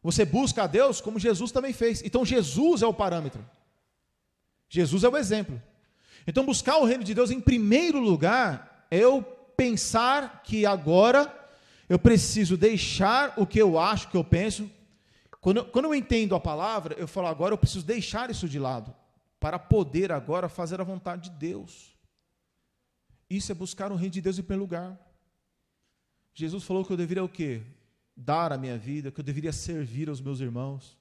Você busca a Deus como Jesus também fez. Então, Jesus é o parâmetro. Jesus é o exemplo. Então, buscar o reino de Deus em primeiro lugar é eu pensar que agora eu preciso deixar o que eu acho, o que eu penso. Quando eu entendo a palavra, eu falo, agora eu preciso deixar isso de lado, para poder agora fazer a vontade de Deus. Isso é buscar o reino de Deus em primeiro lugar. Jesus falou que eu deveria o quê? Dar a minha vida, que eu deveria servir aos meus irmãos,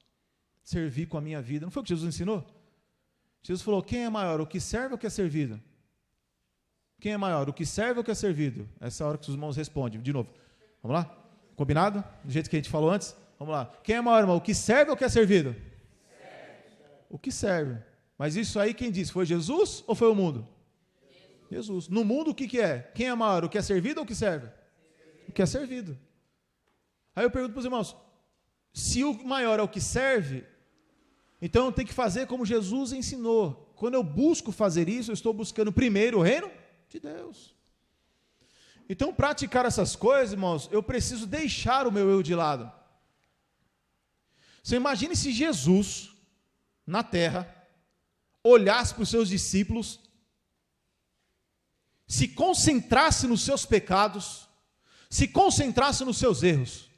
servir com a minha vida. Não foi o que Jesus ensinou? Jesus falou, quem é maior, o que serve ou o que é servido? Quem é maior, o que serve ou o que é servido? Essa é a hora que os irmãos respondem. De novo, vamos lá? Combinado? Do jeito que a gente falou antes? Vamos lá. Quem é maior, irmão, o que serve ou o que é servido? O que serve. Mas isso aí quem disse? Foi Jesus ou foi o mundo? Jesus. No mundo o que é? Quem é maior, o que é servido ou o que serve? O que é servido. Aí eu pergunto para os irmãos, se o maior é o que serve, então eu tenho que fazer como Jesus ensinou. Quando eu busco fazer isso, eu estou buscando primeiro o reino de Deus. Então, praticar essas coisas, irmãos, eu preciso deixar o meu eu de lado. Você imagine se Jesus, na terra, olhasse para os seus discípulos, se concentrasse nos seus pecados, se concentrasse nos seus erros.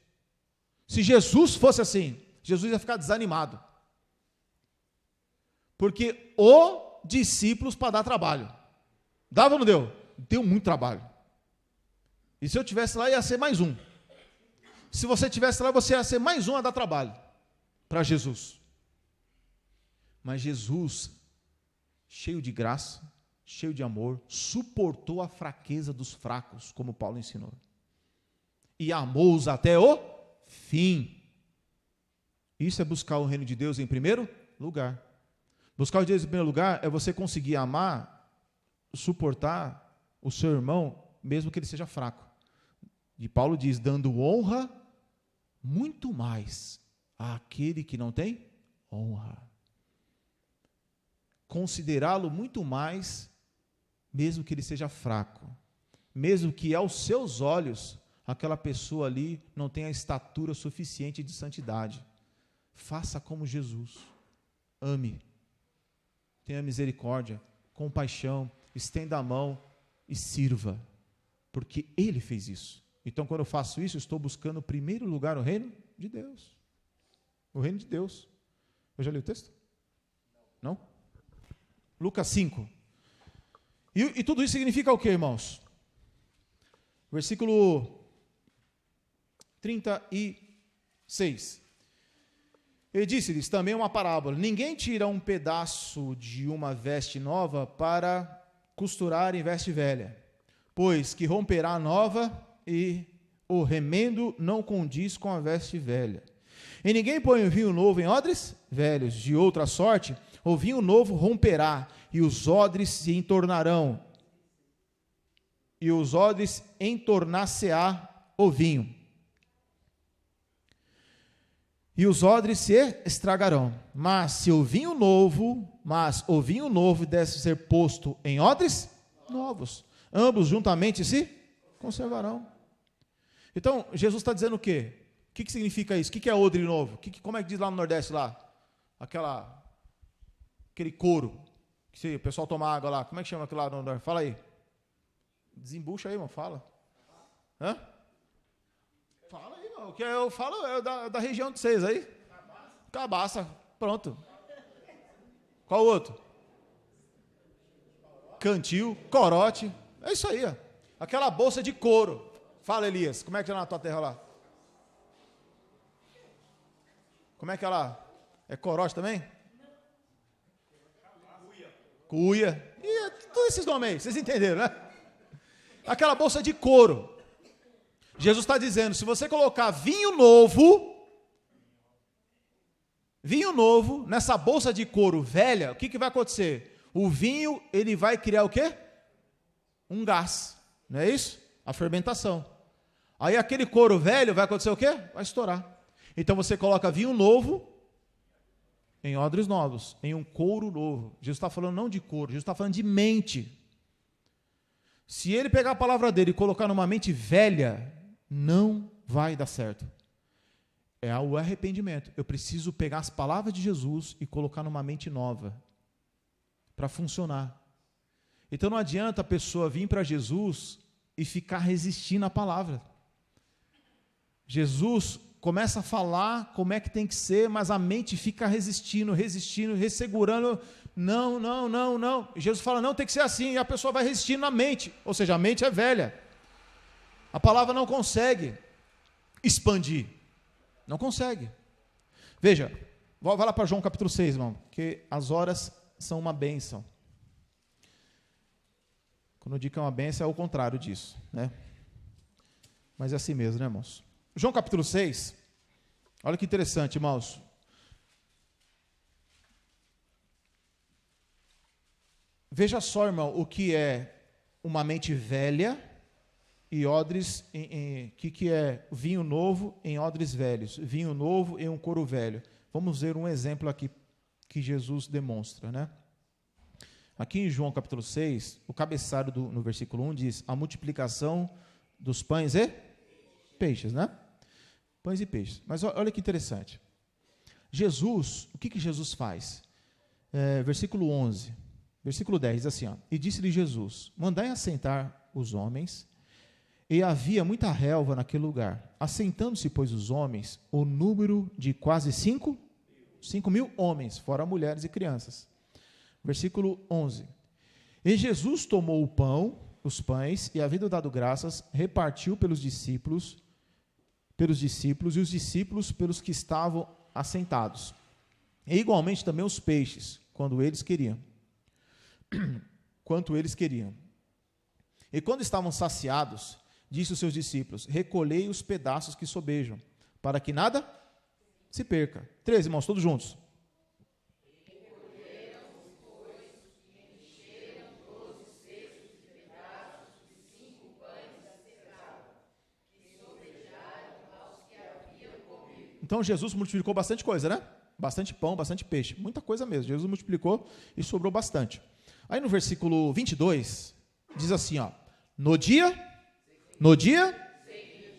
Se Jesus fosse assim, Jesus ia ficar desanimado. Porque o discípulos para dar trabalho. Dava ou não deu? Deu muito trabalho. E se eu tivesse lá, ia ser mais um. Se você tivesse lá, você ia ser mais um a dar trabalho para Jesus. Mas Jesus, cheio de graça, cheio de amor, suportou a fraqueza dos fracos, como Paulo ensinou. E amou-os até o fim. Isso é buscar o reino de Deus em primeiro lugar. Buscar o reino de Deus em primeiro lugar é você conseguir amar, suportar o seu irmão, mesmo que ele seja fraco. E Paulo diz, dando honra muito mais àquele que não tem honra. Considerá-lo muito mais, mesmo que ele seja fraco. Mesmo que aos seus olhos, aquela pessoa ali não tenha a estatura suficiente de santidade. Faça como Jesus. Ame. Tenha misericórdia, compaixão, estenda a mão e sirva. Porque Ele fez isso. Então, quando eu faço isso, eu estou buscando, em primeiro lugar, o reino de Deus. O reino de Deus. Eu já li o texto? Não? Lucas 5. E tudo isso significa o quê, irmãos? Versículo 36. Ele disse-lhes também uma parábola: ninguém tira um pedaço de uma veste nova para costurar em veste velha, pois que romperá a nova e o remendo não condiz com a veste velha. E ninguém põe o vinho novo em odres velhos, de outra sorte, o vinho novo romperá, e os odres se entornarão, e os odres entornar-se-á o vinho, e os odres se estragarão. Mas o vinho novo deve ser posto em odres novos, ambos juntamente se conservarão. Então, Jesus está dizendo o quê? O que significa isso? O que é odre novo? Como é que diz lá no Nordeste, lá? Aquele couro, que o pessoal toma água lá. Como é que chama aquilo lá no Nordeste? Fala aí. Desembucha aí, irmão, fala. Hã? Fala aí, irmão. O que eu falo é da região de vocês aí. Cabaça. Pronto. Qual outro? Cantil, corote. É isso aí, ó. Aquela bolsa de couro. Fala, Elias, como é que é na tua terra lá? Como é que é lá? É corote também? Cuia. E todos esses nomes aí, vocês entenderam, né? Aquela bolsa de couro. Jesus está dizendo, se você colocar vinho novo nessa bolsa de couro velha, o que vai acontecer? O vinho, ele vai criar o quê? Um gás, não é isso? A fermentação. Aí aquele couro velho vai acontecer o quê? Vai estourar. Então você coloca vinho novo em odres novos, em um couro novo. Jesus está falando não de couro, Jesus está falando de mente. Se ele pegar a palavra dele e colocar numa mente velha, não vai dar certo. É o arrependimento. Eu preciso pegar as palavras de Jesus e colocar numa mente nova, para funcionar. Então não adianta a pessoa vir para Jesus e ficar resistindo à palavra. Jesus começa a falar como é que tem que ser, mas a mente fica resistindo, ressegurando. Não. Jesus fala, não, tem que ser assim, e a pessoa vai resistindo na mente, ou seja, a mente é velha. A palavra não consegue expandir, não consegue. Veja, vai lá para João capítulo 6, irmão, porque as horas são uma bênção. Quando eu digo que é uma bênção, é o contrário disso, né? Mas é assim mesmo, né, irmãos? João capítulo 6, olha que interessante, irmãos. Veja só, irmão, o que é uma mente velha e odres, que é vinho novo em odres velhos, vinho novo em um couro velho. Vamos ver um exemplo aqui que Jesus demonstra, né? Aqui em João capítulo 6, o cabeçalho no versículo 1 diz, a multiplicação dos pães e peixes, né? Pães e peixes. Mas olha que interessante. Jesus, o que Jesus faz? Versículo 11, versículo 10, diz assim, ó, e disse-lhe Jesus, mandai assentar os homens, e havia muita relva naquele lugar. Assentando-se, pois, os homens, o número de quase 5 mil homens, fora mulheres e crianças. Versículo 11. E Jesus tomou o pão, os pães, e havendo dado graças, repartiu pelos discípulos, e os discípulos pelos que estavam assentados. E igualmente também os peixes, quanto eles queriam. E quando estavam saciados, disse aos seus discípulos, recolhei os pedaços que sobejam, para que nada se perca. 13, irmãos, todos juntos. Então Jesus multiplicou bastante coisa, né? Bastante pão, bastante peixe, muita coisa mesmo. Jesus multiplicou e sobrou bastante. Aí no versículo 22, diz assim, ó, no dia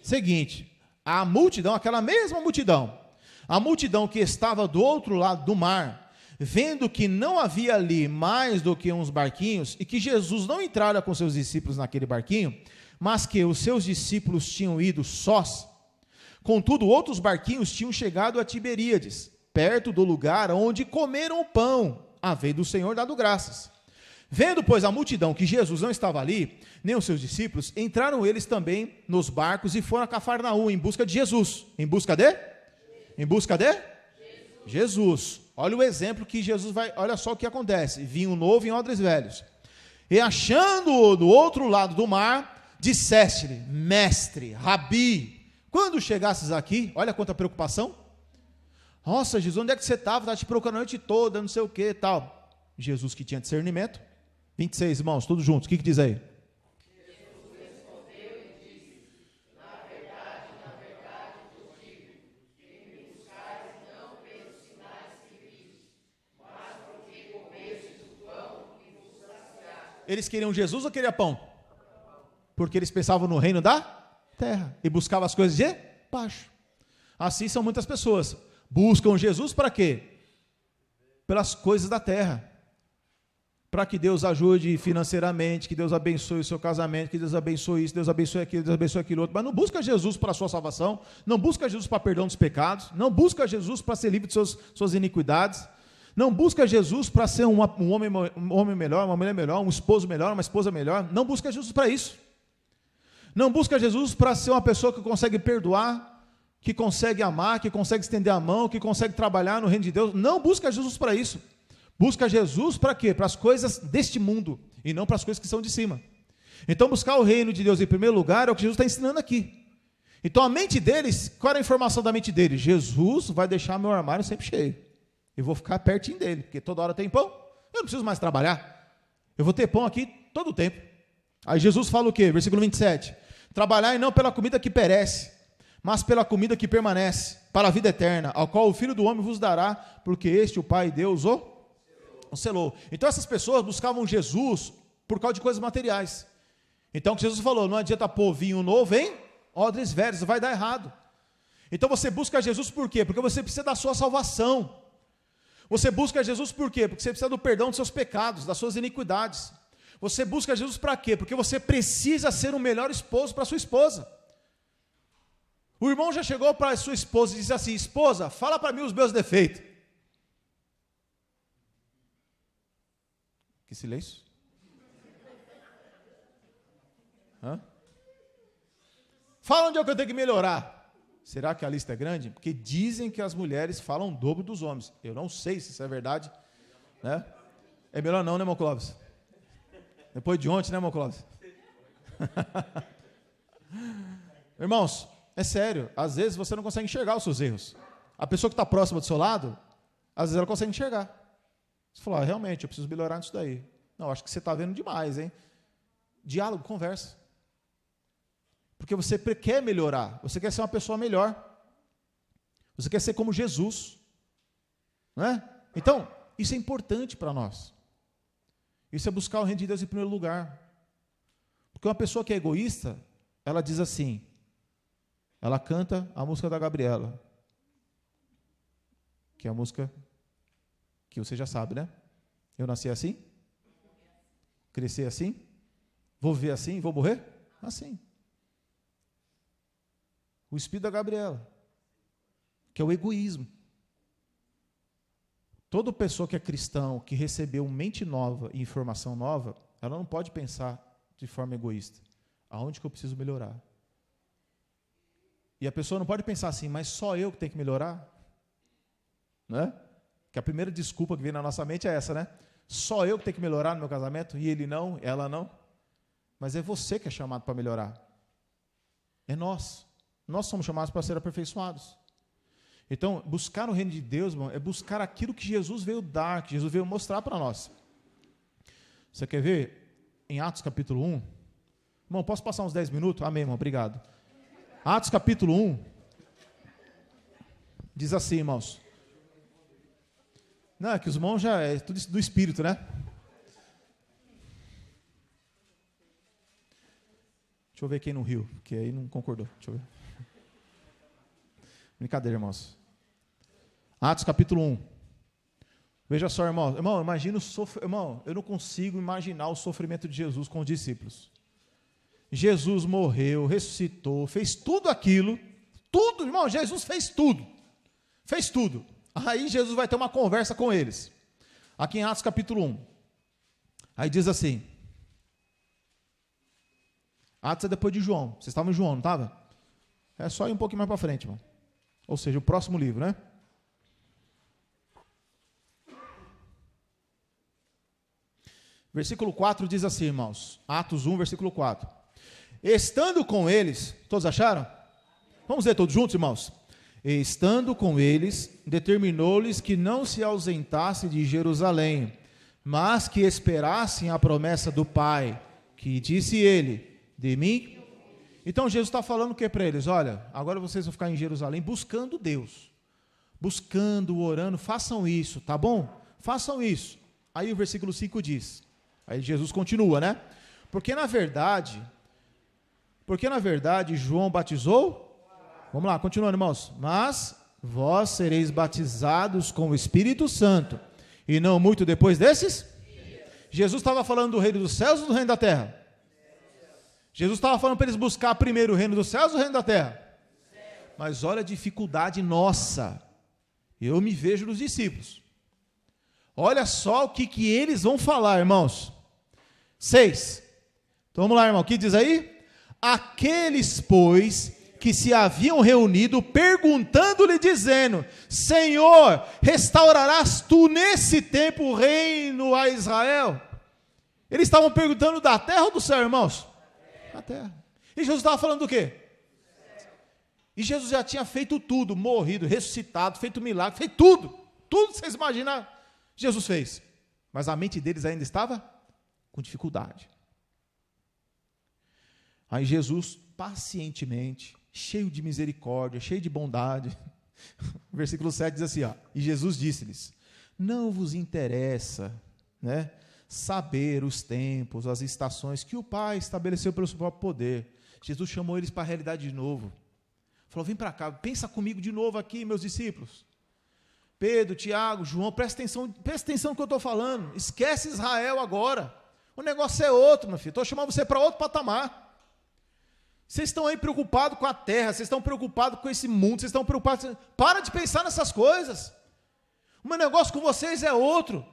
seguinte, a multidão, aquela mesma multidão, a multidão que estava do outro lado do mar, vendo que não havia ali mais do que uns barquinhos, e que Jesus não entrara com seus discípulos naquele barquinho, mas que os seus discípulos tinham ido sós, contudo outros barquinhos tinham chegado a Tiberíades, perto do lugar onde comeram o pão, à vez do Senhor dado graças. Vendo, pois, a multidão que Jesus não estava ali, nem os seus discípulos, entraram eles também nos barcos e foram a Cafarnaum em busca de Jesus. Em busca de Jesus. Olha o exemplo que Jesus vai, olha só o que acontece. Vinho novo em odres velhos. E achando-o do outro lado do mar, disseste-lhe, mestre, rabi, quando chegasses aqui, olha quanta preocupação. Nossa, Jesus, onde é que você estava? Te procurando a noite toda, não sei o que e tal. Jesus que tinha discernimento. 26, irmãos, todos juntos, o que diz aí? Jesus respondeu e disse, na verdade vos digo, que me buscais não pelos sinais que vistes, mas porque comestes o pão e vos saciastes. Eles queriam Jesus ou queriam pão? Porque eles pensavam no reino da terra e buscavam as coisas de baixo. Assim são muitas pessoas. Buscam Jesus para quê? Pelas coisas da terra. Para que Deus ajude financeiramente, que Deus abençoe o seu casamento, que Deus abençoe isso, Deus abençoe aquilo, Deus abençoe aquilo outro. Mas não busca Jesus para a sua salvação, não busca Jesus para perdão dos pecados, não busca Jesus para ser livre de suas iniquidades, não busca Jesus para ser um homem melhor, uma mulher melhor, um esposo melhor, uma esposa melhor. Não busca Jesus para isso. Não busca Jesus para ser uma pessoa que consegue perdoar, que consegue amar, que consegue estender a mão, que consegue trabalhar no reino de Deus. Não busca Jesus para isso. Busca Jesus para quê? Para as coisas deste mundo e não para as coisas que são de cima. Então buscar o reino de Deus em primeiro lugar é o que Jesus está ensinando aqui. Então a mente deles, qual era a informação da mente deles? Jesus vai deixar meu armário sempre cheio. Eu vou ficar pertinho dele, porque toda hora tem pão, Eu não preciso mais trabalhar. Eu vou ter pão aqui todo o tempo. Aí Jesus fala o quê? Versículo 27. Trabalhai não pela comida que perece, mas pela comida que permanece, para a vida eterna, ao qual o Filho do Homem vos dará, porque este o Pai Deus o selou. Então essas pessoas buscavam Jesus por causa de coisas materiais. Então o que Jesus falou, não adianta pôr vinho novo em odres velhos, vai dar errado. Então você busca Jesus por quê? Porque você precisa da sua salvação. Você busca Jesus por quê? Porque você precisa do perdão dos seus pecados, das suas iniquidades. Você busca Jesus para quê? Porque você precisa ser um melhor esposo para sua esposa. O irmão já chegou para a sua esposa e disse assim: esposa, fala para mim os meus defeitos. Que silêncio. Hã? Fala onde é que eu tenho que melhorar. Será que a lista é grande? Porque dizem que as mulheres falam o dobro dos homens. Eu não sei se isso é verdade, né? É melhor não, né, irmão Clóvis? Depois de ontem, né, irmão Clóvis? Irmãos, é sério. Às vezes você não consegue enxergar os seus erros. A pessoa que está próxima do seu lado, às vezes ela consegue enxergar. Você fala, realmente, eu preciso melhorar nisso daí. Não, acho que você está vendo demais, hein? Diálogo, conversa. Porque você quer melhorar, você quer ser uma pessoa melhor, você quer ser como Jesus, não é? Então, isso é importante para nós, isso é buscar o reino de Deus em primeiro lugar, porque uma pessoa que é egoísta, ela diz assim, ela canta a música da Gabriela, que é a música que você já sabe, né? Eu nasci assim, cresci assim, vou viver assim, vou morrer assim. O espírito da Gabriela, que é o egoísmo. Toda pessoa que é cristão, que recebeu mente nova e informação nova, ela não pode pensar de forma egoísta. Aonde que eu preciso melhorar? E a pessoa não pode pensar assim, mas só eu que tenho que melhorar? Né? Que a primeira desculpa que vem na nossa mente é essa, né? Só eu que tenho que melhorar no meu casamento, e ele não, ela não. Mas é você que é chamado para melhorar. É nós. Nós somos chamados para ser aperfeiçoados. Então, buscar o reino de Deus, irmão, é buscar aquilo que Jesus veio dar, que Jesus veio mostrar para nós. Você quer ver? Em Atos capítulo 1. Irmão, posso passar uns 10 minutos? Amém, irmão, obrigado. Atos capítulo 1. Diz assim, irmãos. Não, é que os irmãos já é tudo do Espírito, né? Deixa eu ver quem não riu, porque aí não concordou. Deixa eu ver. Brincadeira, irmãos. Atos capítulo 1. Veja só, irmão. Irmão, imagina irmão, eu não consigo imaginar o sofrimento de Jesus com os discípulos. Jesus morreu, ressuscitou, fez tudo aquilo. Tudo, irmão, Jesus fez tudo. Fez tudo. Aí Jesus vai ter uma conversa com eles. Aqui em Atos capítulo 1. Aí diz assim. Atos é depois de João. Vocês estavam em João, não estava? É só ir um pouquinho mais para frente, irmão. Ou seja, o próximo livro, né? Versículo 4 diz assim, irmãos. Atos 1, versículo 4. Estando com eles, todos acharam? Vamos ler todos juntos, irmãos? Estando com eles, determinou-lhes que não se ausentasse de Jerusalém, mas que esperassem a promessa do Pai, que disse ele, de mim. Então Jesus está falando o que para eles? Olha, agora vocês vão ficar em Jerusalém buscando Deus, buscando, orando, façam isso, tá bom? Façam isso. Aí o versículo 5 diz, aí Jesus continua, né? Porque na verdade João batizou, vamos lá, continuando, irmãos, mas vós sereis batizados com o Espírito Santo, e não muito depois desses? Jesus estava falando do reino dos céus ou do reino da terra? Jesus estava falando para eles buscar primeiro o reino dos céus ou o reino da terra? Mas olha a dificuldade nossa. Eu me vejo nos discípulos. Olha só o que eles vão falar, irmãos. 6. Então vamos lá, irmão. O que diz aí? Aqueles, pois, que se haviam reunido, perguntando-lhe, dizendo, Senhor, restaurarás tu nesse tempo o reino a Israel? Eles estavam perguntando da terra ou do céu, irmãos? Da terra. E Jesus estava falando do quê? E Jesus já tinha feito tudo, morrido, ressuscitado, feito milagre, feito tudo. Tudo que vocês imaginaram, Jesus fez. mas a mente deles ainda estava com dificuldade. Aí Jesus, pacientemente, cheio de misericórdia, cheio de bondade, versículo 7 diz assim, e Jesus disse-lhes, não vos interessa, né, saber os tempos, as estações que o Pai estabeleceu pelo seu próprio poder. Jesus chamou eles para a realidade de novo. Falou, vem para cá, pensa comigo de novo aqui, meus discípulos. Pedro, Tiago, João, presta atenção no que eu estou falando. Esquece Israel agora. O negócio é outro, meu filho. Estou chamando você para outro patamar. Vocês estão aí preocupados com a terra, vocês estão preocupados com esse mundo, vocês estão preocupados... Para de pensar nessas coisas. O meu negócio com vocês é outro.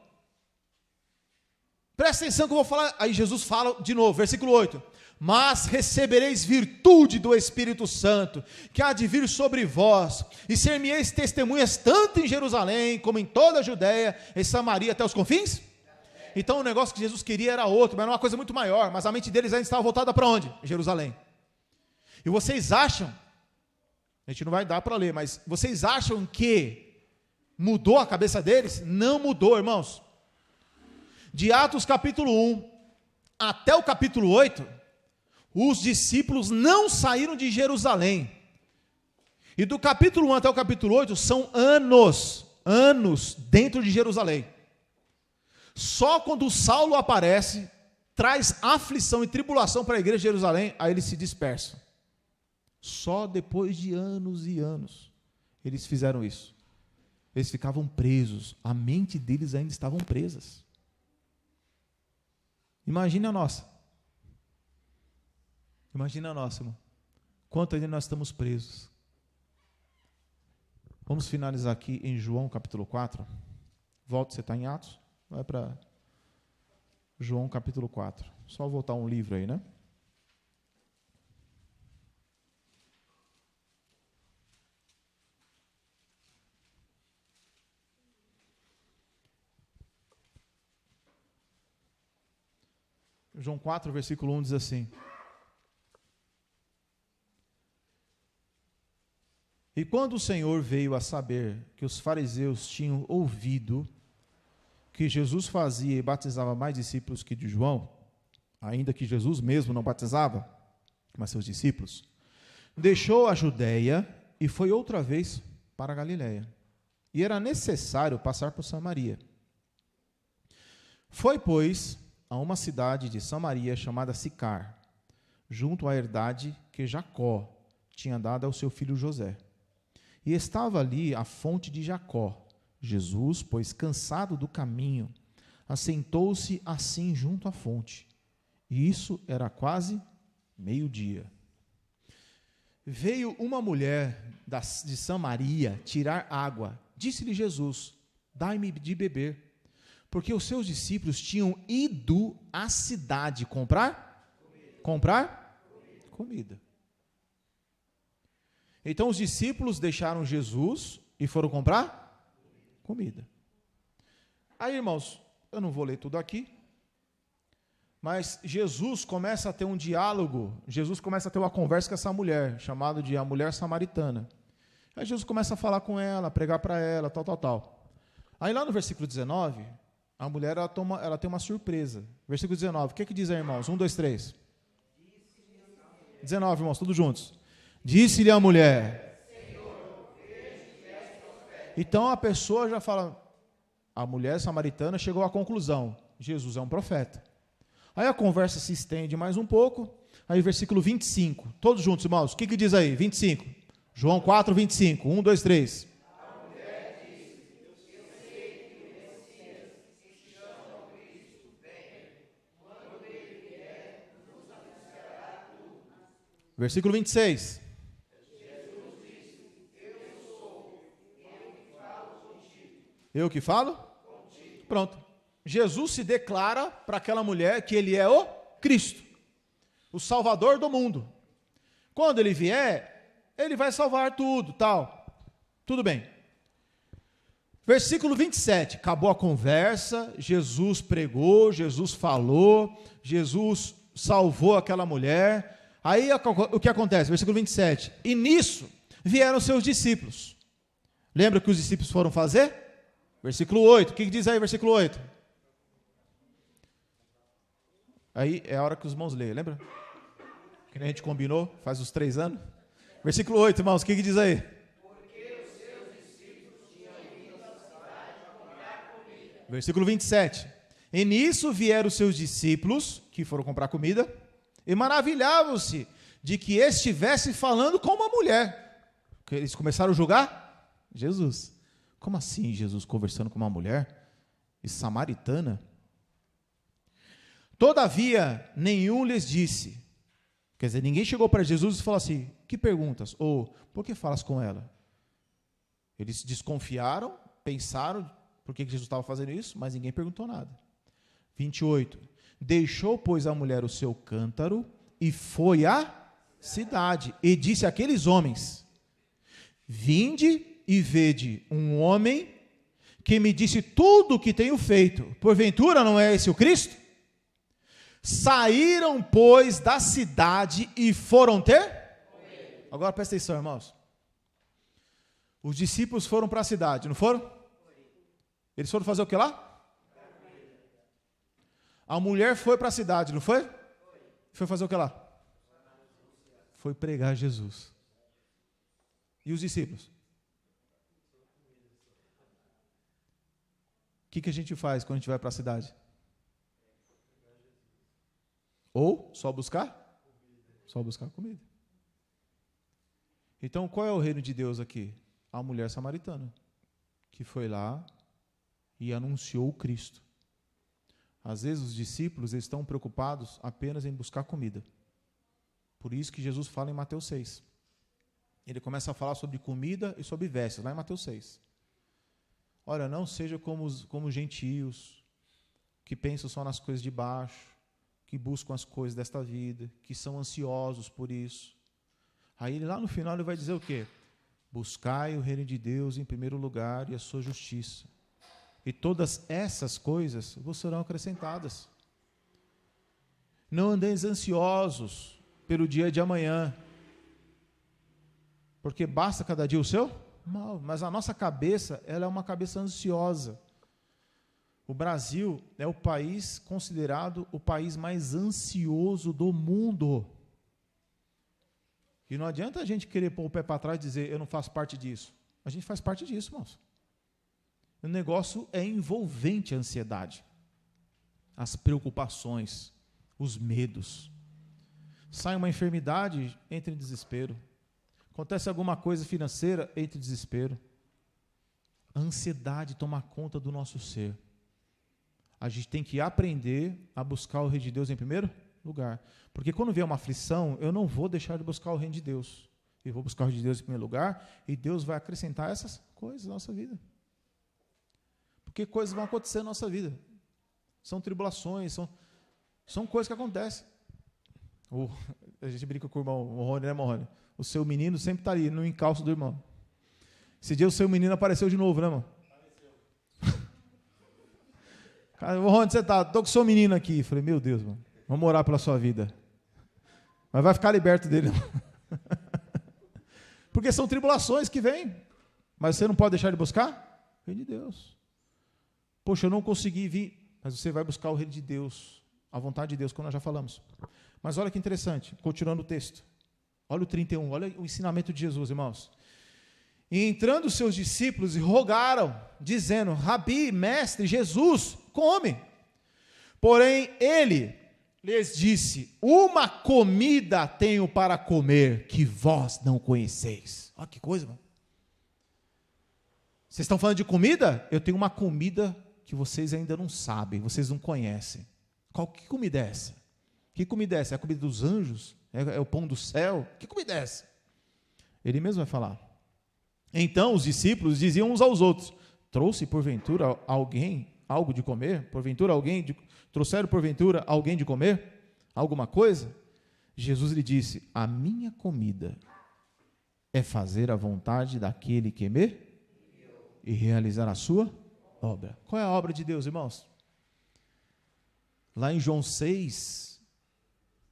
Presta atenção que eu vou falar. Aí Jesus fala de novo, versículo 8. Mas recebereis virtude do Espírito Santo, que há de vir sobre vós, e ser-me-eis testemunhas tanto em Jerusalém, como em toda a Judéia, e Samaria até os confins? Então o negócio que Jesus queria era outro, mas era uma coisa muito maior, mas a mente deles ainda estava voltada para onde? Jerusalém. E vocês acham, a gente não vai dar para ler, mas vocês acham que mudou a cabeça deles? Não mudou, irmãos. De Atos capítulo 1 até o capítulo 8, os discípulos não saíram de Jerusalém. E do capítulo 1 até o capítulo 8 são anos dentro de Jerusalém. Só quando Saulo aparece, traz aflição e tribulação para a igreja de Jerusalém, aí eles se dispersam. Só depois de anos e anos eles fizeram isso. Eles ficavam presos, a mente deles ainda estavam presas. Imagine a nossa. Imagina a nossa, irmão. Quanto ainda nós estamos presos. Vamos finalizar aqui em João capítulo 4. Volta, você está em Atos? Vai para João capítulo 4. Só voltar um livro aí, né? João 4, versículo 1 diz assim: E quando o Senhor veio a saber que os fariseus tinham ouvido que Jesus fazia e batizava mais discípulos que de João, ainda que Jesus mesmo não batizava, mas seus discípulos, deixou a Judéia e foi outra vez para a Galiléia. E era necessário passar por Samaria. Foi, pois, a uma cidade de Samaria chamada Sicar, junto à herdade que Jacó tinha dado ao seu filho José. E estava ali a fonte de Jacó. Jesus, pois cansado do caminho, assentou-se assim junto à fonte. E isso era quase meio-dia. Veio uma mulher de Samaria tirar água. Disse-lhe Jesus: dai-me de beber. Porque os seus discípulos tinham ido à cidade comprar? Comida. Então os discípulos deixaram Jesus e foram comprar comida. Aí, irmãos, eu não vou ler tudo aqui, mas Jesus começa a ter um diálogo, Jesus começa a ter uma conversa com essa mulher, chamada de a mulher samaritana. Aí Jesus começa a falar com ela, pregar para ela, tal. Aí lá no versículo 19, a mulher ela tem uma surpresa. Versículo 19, o que diz aí, irmãos? 1, 2, 3. 19, irmãos, todos juntos. Disse-lhe a mulher. Então a pessoa já fala, a mulher samaritana chegou à conclusão, Jesus é um profeta. Aí a conversa se estende mais um pouco, aí versículo 25, todos juntos, irmãos, o que diz aí? 25, João 4, 25, 1, 2, 3. A mulher disse, eu sei que o Messias, que chama Cristo, vem. Quando ele vier, nos anunciará tudo. Versículo 26. Eu que falo? Contigo. Pronto. Jesus se declara para aquela mulher que ele é o Cristo, o Salvador do mundo. Quando ele vier, ele vai salvar tudo, tal. Tudo bem. Versículo 27. Acabou a conversa, Jesus pregou, Jesus falou, Jesus salvou aquela mulher. Aí o que acontece? Versículo 27. E nisso vieram seus discípulos. Lembra o que os discípulos foram fazer? Versículo 8, o que diz aí versículo 8? Aí é a hora que os irmãos leem, lembra? Que nem a gente combinou, faz uns 3 anos. Versículo 8, irmãos, o que diz aí? Porque os seus discípulos tinham ido à cidade para comprar comida. Versículo 27. E nisso vieram os seus discípulos, que foram comprar comida, e maravilhavam-se de que estivesse falando com uma mulher. Eles começaram a julgar Jesus. Como assim Jesus conversando com uma mulher? E samaritana? Todavia, nenhum lhes disse. Quer dizer, ninguém chegou para Jesus e falou assim, que perguntas? Ou, por que falas com ela? Eles desconfiaram, pensaram, por que Jesus estava fazendo isso, mas ninguém perguntou nada. 28. Deixou, pois, a mulher o seu cântaro e foi à cidade. E disse àqueles homens, vinde e vede um homem que me disse tudo o que tenho feito. Porventura não é esse o Cristo? Saíram, pois, da cidade e foram ter? Agora presta atenção, irmãos. Os discípulos foram para a cidade, não foram? Eles foram fazer o que lá? A mulher foi para a cidade, não foi? Foi fazer o que lá? Foi pregar Jesus. E os discípulos? O que a gente faz quando a gente vai para a cidade? Ou só buscar? Só buscar comida. Então, qual é o reino de Deus aqui? A mulher samaritana, que foi lá e anunciou o Cristo. Às vezes os discípulos estão preocupados apenas em buscar comida. Por isso que Jesus fala em Mateus 6. Ele começa a falar sobre comida e sobre vestes, lá em Mateus 6. Olha, não seja como os gentios, que pensam só nas coisas de baixo, que buscam as coisas desta vida, que são ansiosos por isso. Aí lá no final ele vai dizer o quê? Buscai o reino de Deus em primeiro lugar e a sua justiça. E todas essas coisas vos serão acrescentadas. Não andeis ansiosos pelo dia de amanhã, porque basta cada dia o seu mal. Mas a nossa cabeça, ela é uma cabeça ansiosa. O Brasil é o país considerado o país mais ansioso do mundo. E não adianta a gente querer pôr o pé para trás e dizer, eu não faço parte disso. A gente faz parte disso, irmãos. O negócio é envolvente a ansiedade, as preocupações, os medos. Sai uma enfermidade, entra em desespero. Acontece alguma coisa financeira, entra em desespero. A ansiedade toma conta do nosso ser. A gente tem que aprender a buscar o reino de Deus em primeiro lugar. Porque quando vier uma aflição, eu não vou deixar de buscar o reino de Deus. Eu vou buscar o reino de Deus em primeiro lugar, e Deus vai acrescentar essas coisas na nossa vida. Porque coisas vão acontecer na nossa vida. São tribulações, são coisas que acontecem. A gente brinca com o irmão Rony, né, irmão Rony? O seu menino sempre está ali, no encalço do irmão. Esse dia o seu menino apareceu de novo, né, irmão? Cara, onde você está? Estou com o seu menino aqui. Falei, meu Deus, mano, vamos orar pela sua vida. Mas vai ficar liberto dele. Porque são tribulações que vêm. Mas você não pode deixar de buscar? O reino de Deus. Poxa, eu não consegui vir. Mas você vai buscar o reino de Deus, a vontade de Deus, como nós já falamos. Mas olha que interessante, continuando o texto. Olha o 31, olha o ensinamento de Jesus, irmãos. E entrando os seus discípulos, rogaram, dizendo, Rabi, mestre, Jesus, come. Porém, ele lhes disse, uma comida tenho para comer, que vós não conheceis. Olha que coisa, irmão. Vocês estão falando de comida? Eu tenho uma comida que vocês ainda não sabem, vocês não conhecem. Que comida é essa? Que comida é essa? É a comida dos anjos? É o pão do céu? Que comida é essa? Ele mesmo vai falar. Então os discípulos diziam uns aos outros, trouxe porventura alguém algo de comer? Trouxeram porventura alguém de comer? Alguma coisa? Jesus lhe disse, a minha comida é fazer a vontade daquele que me e realizar a sua obra. Qual é a obra de Deus, irmãos? Lá em João 6,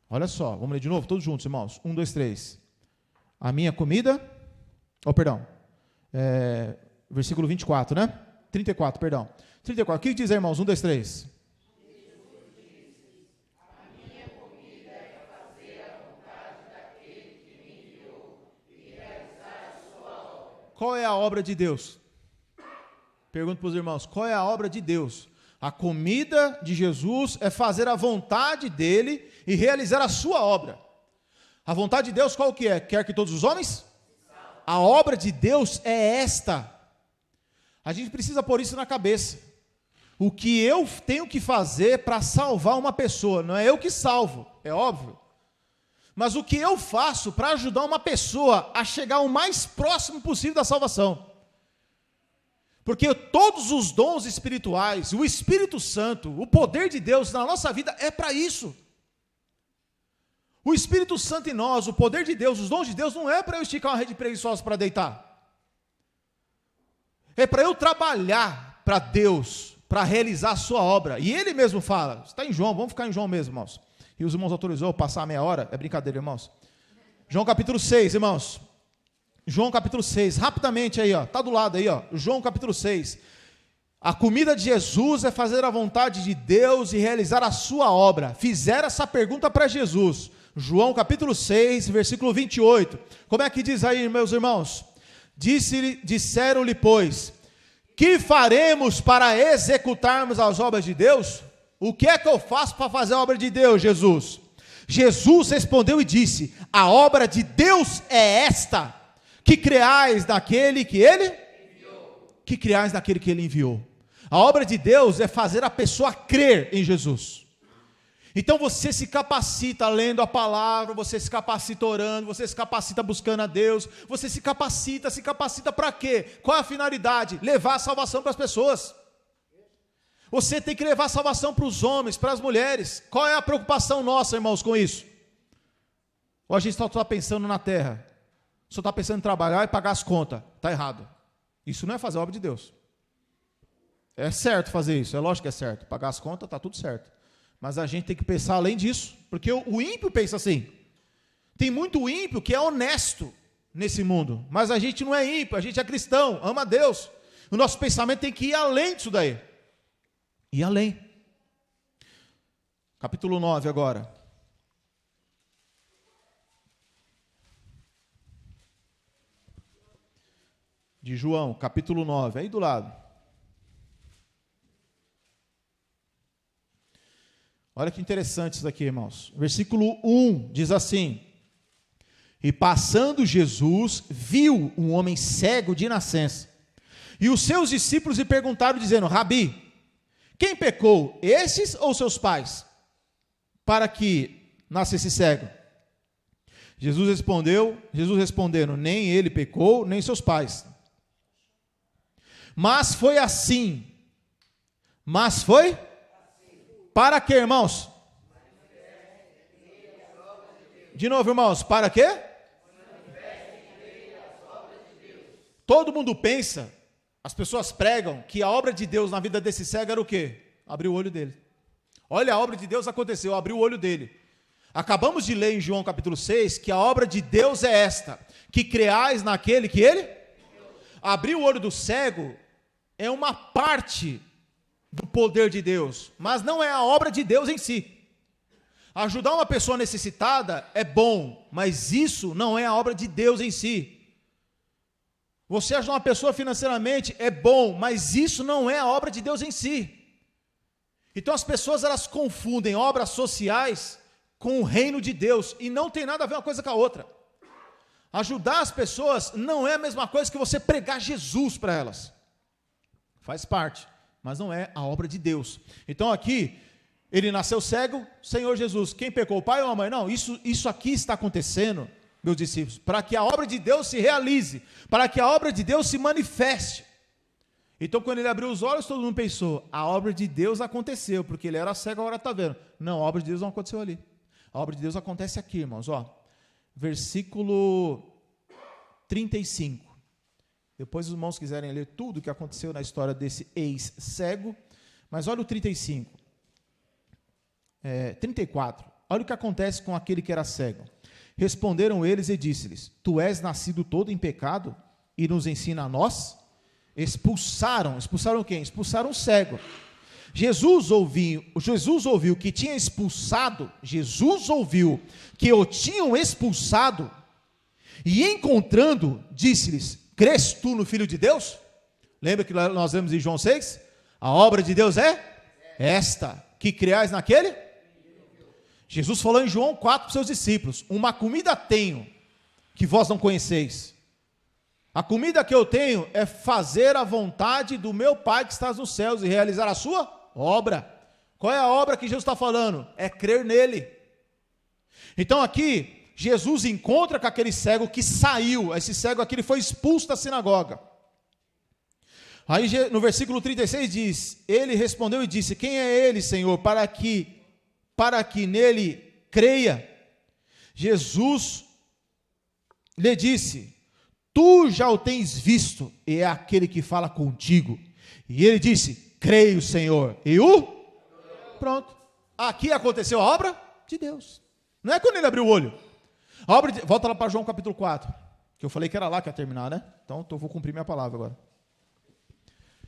olha só, vamos ler de novo, todos juntos, irmãos. 1, 2, 3. A minha comida, versículo 24, né? 34, perdão. 34, o que diz, irmãos? 1, 2, 3. qual é a obra de Deus? Pergunto para os irmãos, qual é a obra de Deus? A comida de Jesus é fazer a vontade dele e realizar a sua obra. A vontade de Deus qual que é? Quer que todos os homens? A obra de Deus é esta. A gente precisa pôr isso na cabeça. O que eu tenho que fazer para salvar uma pessoa, não é eu que salvo, é óbvio. Mas o que eu faço para ajudar uma pessoa a chegar o mais próximo possível da salvação. Porque todos os dons espirituais, o Espírito Santo, o poder de Deus na nossa vida é para isso. O Espírito Santo em nós, o poder de Deus, os dons de Deus não é para eu esticar uma rede preguiçosa para deitar. É para eu trabalhar para Deus, para realizar a sua obra. E ele mesmo fala, está em João, vamos ficar em João mesmo, irmãos. E os irmãos autorizou passar meia hora, é brincadeira, irmãos. João capítulo 6, irmãos. João capítulo 6, rapidamente aí, ó, está do lado aí, ó. João capítulo 6. A comida de Jesus é fazer a vontade de Deus e realizar a sua obra. Fizeram essa pergunta para Jesus. João capítulo 6, versículo 28. Como é que diz aí, meus irmãos? Disseram-lhe, pois, que faremos para executarmos as obras de Deus? O que é que eu faço para fazer a obra de Deus, Jesus? Jesus respondeu e disse, a obra de Deus é esta, que creais naquele que Ele enviou. Que creais naquele que Ele enviou. A obra de Deus é fazer a pessoa crer em Jesus. Então você se capacita lendo a palavra, você se capacita orando, você se capacita buscando a Deus, você se capacita para quê? Qual é a finalidade? Levar a salvação para as pessoas. Você tem que levar a salvação para os homens, para as mulheres. Qual é a preocupação nossa, irmãos, com isso? Ou a gente só está pensando na terra? Só está pensando em trabalhar e pagar as contas? Está errado. Isso não é fazer a obra de Deus. É certo fazer isso, é lógico que é certo. Pagar as contas, está tudo certo. Mas a gente tem que pensar além disso, porque o ímpio pensa assim. Tem muito ímpio que é honesto nesse mundo, mas a gente não é ímpio, a gente é cristão, ama a Deus. O nosso pensamento tem que ir além disso daí. Ir além. Capítulo 9 agora. De João, capítulo 9, aí do lado. Olha que interessante isso daqui, irmãos. Versículo 1 diz assim: e passando Jesus, viu um homem cego de nascença. E os seus discípulos lhe perguntaram, dizendo, Rabi, quem pecou, esses ou seus pais, para que nascesse cego? Jesus respondendo, nem ele pecou, nem seus pais. Mas foi assim. Mas foi? Para quê, irmãos? De novo, irmãos, para quê? Todo mundo pensa, as pessoas pregam que a obra de Deus na vida desse cego era o quê? Abrir o olho dele. Olha, a obra de Deus aconteceu, abriu o olho dele. Acabamos de ler em João capítulo 6 que a obra de Deus é esta, que creais naquele que ele? Abrir o olho do cego é uma parte do poder de Deus, mas não é a obra de Deus em si. Ajudar uma pessoa necessitada é bom, mas isso não é a obra de Deus em si. Você ajudar uma pessoa financeiramente é bom, mas isso não é a obra de Deus em si. Então as pessoas elas confundem obras sociais com o reino de Deus, e não tem nada a ver uma coisa com a outra. Ajudar as pessoas não é a mesma coisa que você pregar Jesus para elas. Faz parte, mas não é a obra de Deus. Então aqui, ele nasceu cego, Senhor Jesus, quem pecou, o pai ou a mãe? Não, isso aqui está acontecendo, meus discípulos, para que a obra de Deus se realize, para que a obra de Deus se manifeste. Então quando ele abriu os olhos, todo mundo pensou, a obra de Deus aconteceu, porque ele era cego, agora está vendo. Não, a obra de Deus não aconteceu ali. A obra de Deus acontece aqui, irmãos, ó. Versículo 35. Depois os irmãos quiserem ler tudo o que aconteceu na história desse ex-cego, mas olha o 35. 34. Olha o que acontece com aquele que era cego. Responderam eles e disse-lhes, tu és nascido todo em pecado e nos ensina a nós? Expulsaram quem? Expulsaram o cego. Jesus ouviu que tinha expulsado, Jesus ouviu que o tinham expulsado, e encontrando, disse-lhes, crês tu no Filho de Deus? Lembra que nós lemos em João 6? A obra de Deus é esta, que criais naquele? Jesus falou em João 4 para os seus discípulos: uma comida tenho, que vós não conheceis. A comida que eu tenho é fazer a vontade do meu Pai que está nos céus e realizar a sua obra. Qual é a obra que Jesus está falando? É crer nele. Então aqui, Jesus encontra com aquele cego que saiu. Esse cego aqui, ele foi expulso da sinagoga. Aí no versículo 36 diz: ele respondeu e disse: quem é ele, Senhor, para que nele creia? Jesus lhe disse: tu já o tens visto, e é aquele que fala contigo. E ele disse: creio, Senhor. E pronto. Aqui aconteceu a obra de Deus. Não é quando ele abriu o olho. Volta lá para João capítulo 4, que eu falei que era lá que ia terminar, né? Então eu vou cumprir minha palavra agora.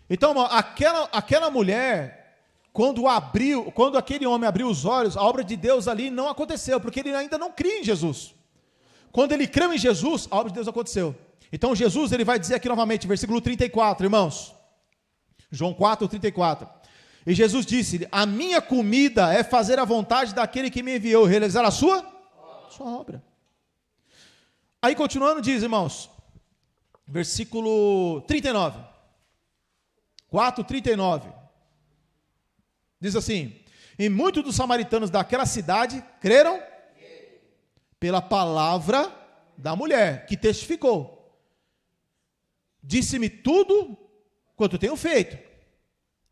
Então, aquela mulher, quando aquele homem abriu os olhos, a obra de Deus ali não aconteceu, porque ele ainda não cria em Jesus. Quando ele creu em Jesus, a obra de Deus aconteceu. Então Jesus, ele vai dizer aqui novamente, versículo 34, irmãos. João 4, 34. E Jesus disse: a minha comida é fazer a vontade daquele que me enviou, realizar a sua obra. Aí continuando diz, irmãos, versículo 39. 4, 39. Diz assim: e muitos dos samaritanos daquela cidade creram pela palavra da mulher, que testificou: disse-me tudo quanto tenho feito.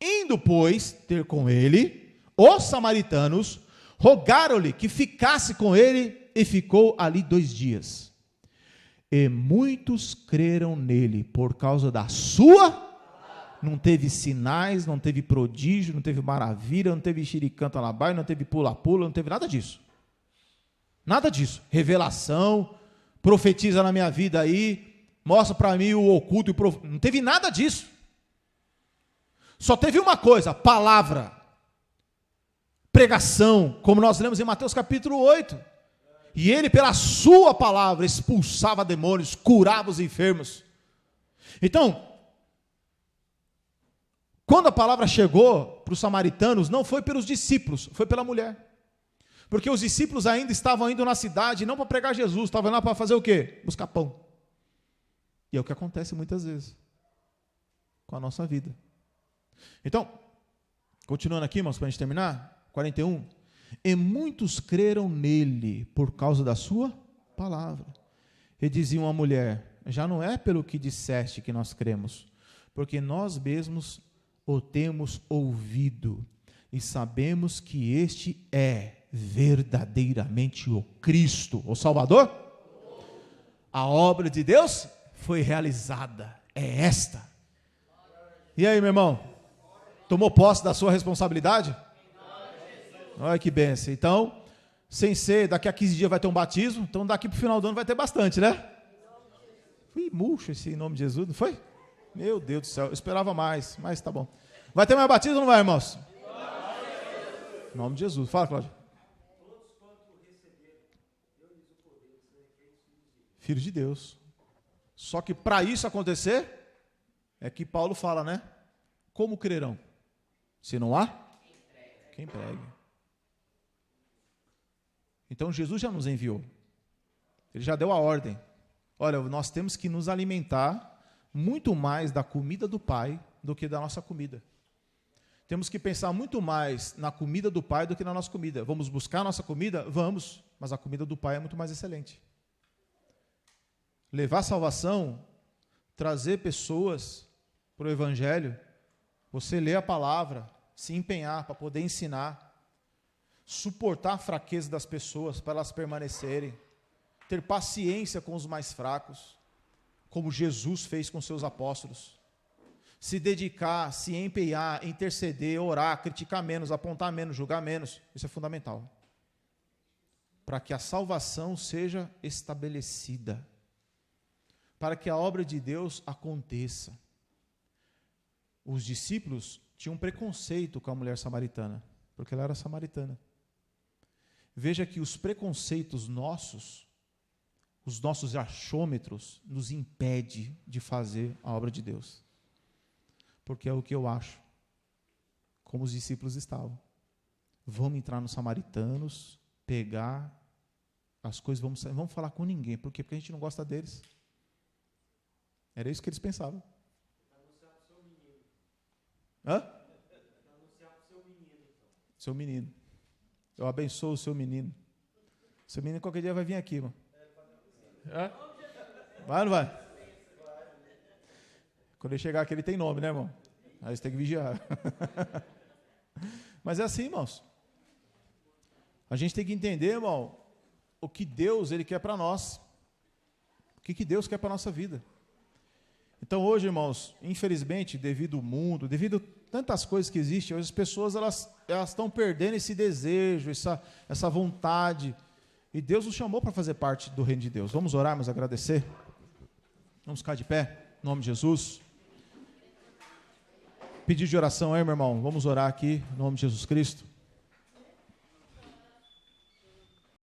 Indo, pois, ter com ele, os samaritanos rogaram-lhe que ficasse com ele, e ficou ali 2 dias. E muitos creram nele por causa da sua. Não teve sinais, não teve prodígio, não teve maravilha, não teve xiricanta na baia, não teve pula-pula, não teve nada disso. Nada disso. Revelação, profetiza na minha vida aí, mostra para mim o oculto e o profundo. Não teve nada disso. Só teve uma coisa: palavra, pregação, como nós lemos em Mateus capítulo 8. E ele, pela sua palavra, expulsava demônios, curava os enfermos. Então, quando a palavra chegou para os samaritanos, não foi pelos discípulos, foi pela mulher. Porque os discípulos ainda estavam indo na cidade, não para pregar Jesus, estavam lá para fazer o quê? Buscar pão. E é o que acontece muitas vezes com a nossa vida. Então, continuando aqui, irmãos, para a gente terminar, 41. E muitos creram nele por causa da sua palavra. E diziam à mulher: já não é pelo que disseste que nós cremos, porque nós mesmos o temos ouvido e sabemos que este é verdadeiramente o Cristo, o Salvador. A obra de Deus foi realizada, é esta. E aí, meu irmão, tomou posse da sua responsabilidade? Olha que bênção. Então, sem ser, daqui a 15 dias vai ter um batismo, então daqui para o final do ano vai ter bastante, né? Fui murcho esse em nome de Jesus, não foi? Meu Deus do céu, eu esperava mais, mas tá bom. Vai ter mais batismo ou não vai, irmãos? Em nome de Jesus. Fala, Cláudio. Filho de Deus. Só que para isso acontecer, é que Paulo fala, né? Como crerão? Se não há, quem pregue. Então Jesus já nos enviou. Ele já deu a ordem. Olha, nós temos que nos alimentar muito mais da comida do Pai do que da nossa comida. Temos que pensar muito mais na comida do Pai do que na nossa comida. Vamos buscar a nossa comida? Vamos, mas a comida do Pai é muito mais excelente. Levar salvação, trazer pessoas para o Evangelho, você ler a palavra, se empenhar para poder ensinar, suportar a fraqueza das pessoas para elas permanecerem, ter paciência com os mais fracos, como Jesus fez com seus apóstolos, se dedicar, se empenhar, interceder, orar, criticar menos, apontar menos, julgar menos, isso é fundamental, para que a salvação seja estabelecida, para que a obra de Deus aconteça. Os discípulos tinham preconceito com a mulher samaritana, porque ela era samaritana. Veja que os preconceitos nossos, os nossos achômetros nos impede de fazer a obra de Deus. Porque é o que eu acho, como os discípulos estavam. Vamos entrar nos samaritanos, pegar as coisas, vamos falar com ninguém. Por quê? Porque a gente não gosta deles. Era isso que eles pensavam. Anunciar para o seu menino. Hã? Anunciar para o seu menino, então. Seu menino. Eu abençoo o seu menino. Seu menino qualquer dia vai vir aqui, irmão. É? Vai ou não vai? Quando ele chegar aqui, ele tem nome, né, irmão? Aí você tem que vigiar. Mas é assim, irmãos. A gente tem que entender, irmão, o que Deus ele quer para nós. O que Deus quer para a nossa vida. Então hoje, irmãos, infelizmente, devido ao mundo, devido a tantas coisas que existem, hoje as pessoas elas estão perdendo esse desejo, essa vontade. E Deus nos chamou para fazer parte do reino de Deus. Vamos orar, mas agradecer? Vamos ficar de pé, em nome de Jesus. Pedido de oração aí, meu irmão. Vamos orar aqui, em nome de Jesus Cristo.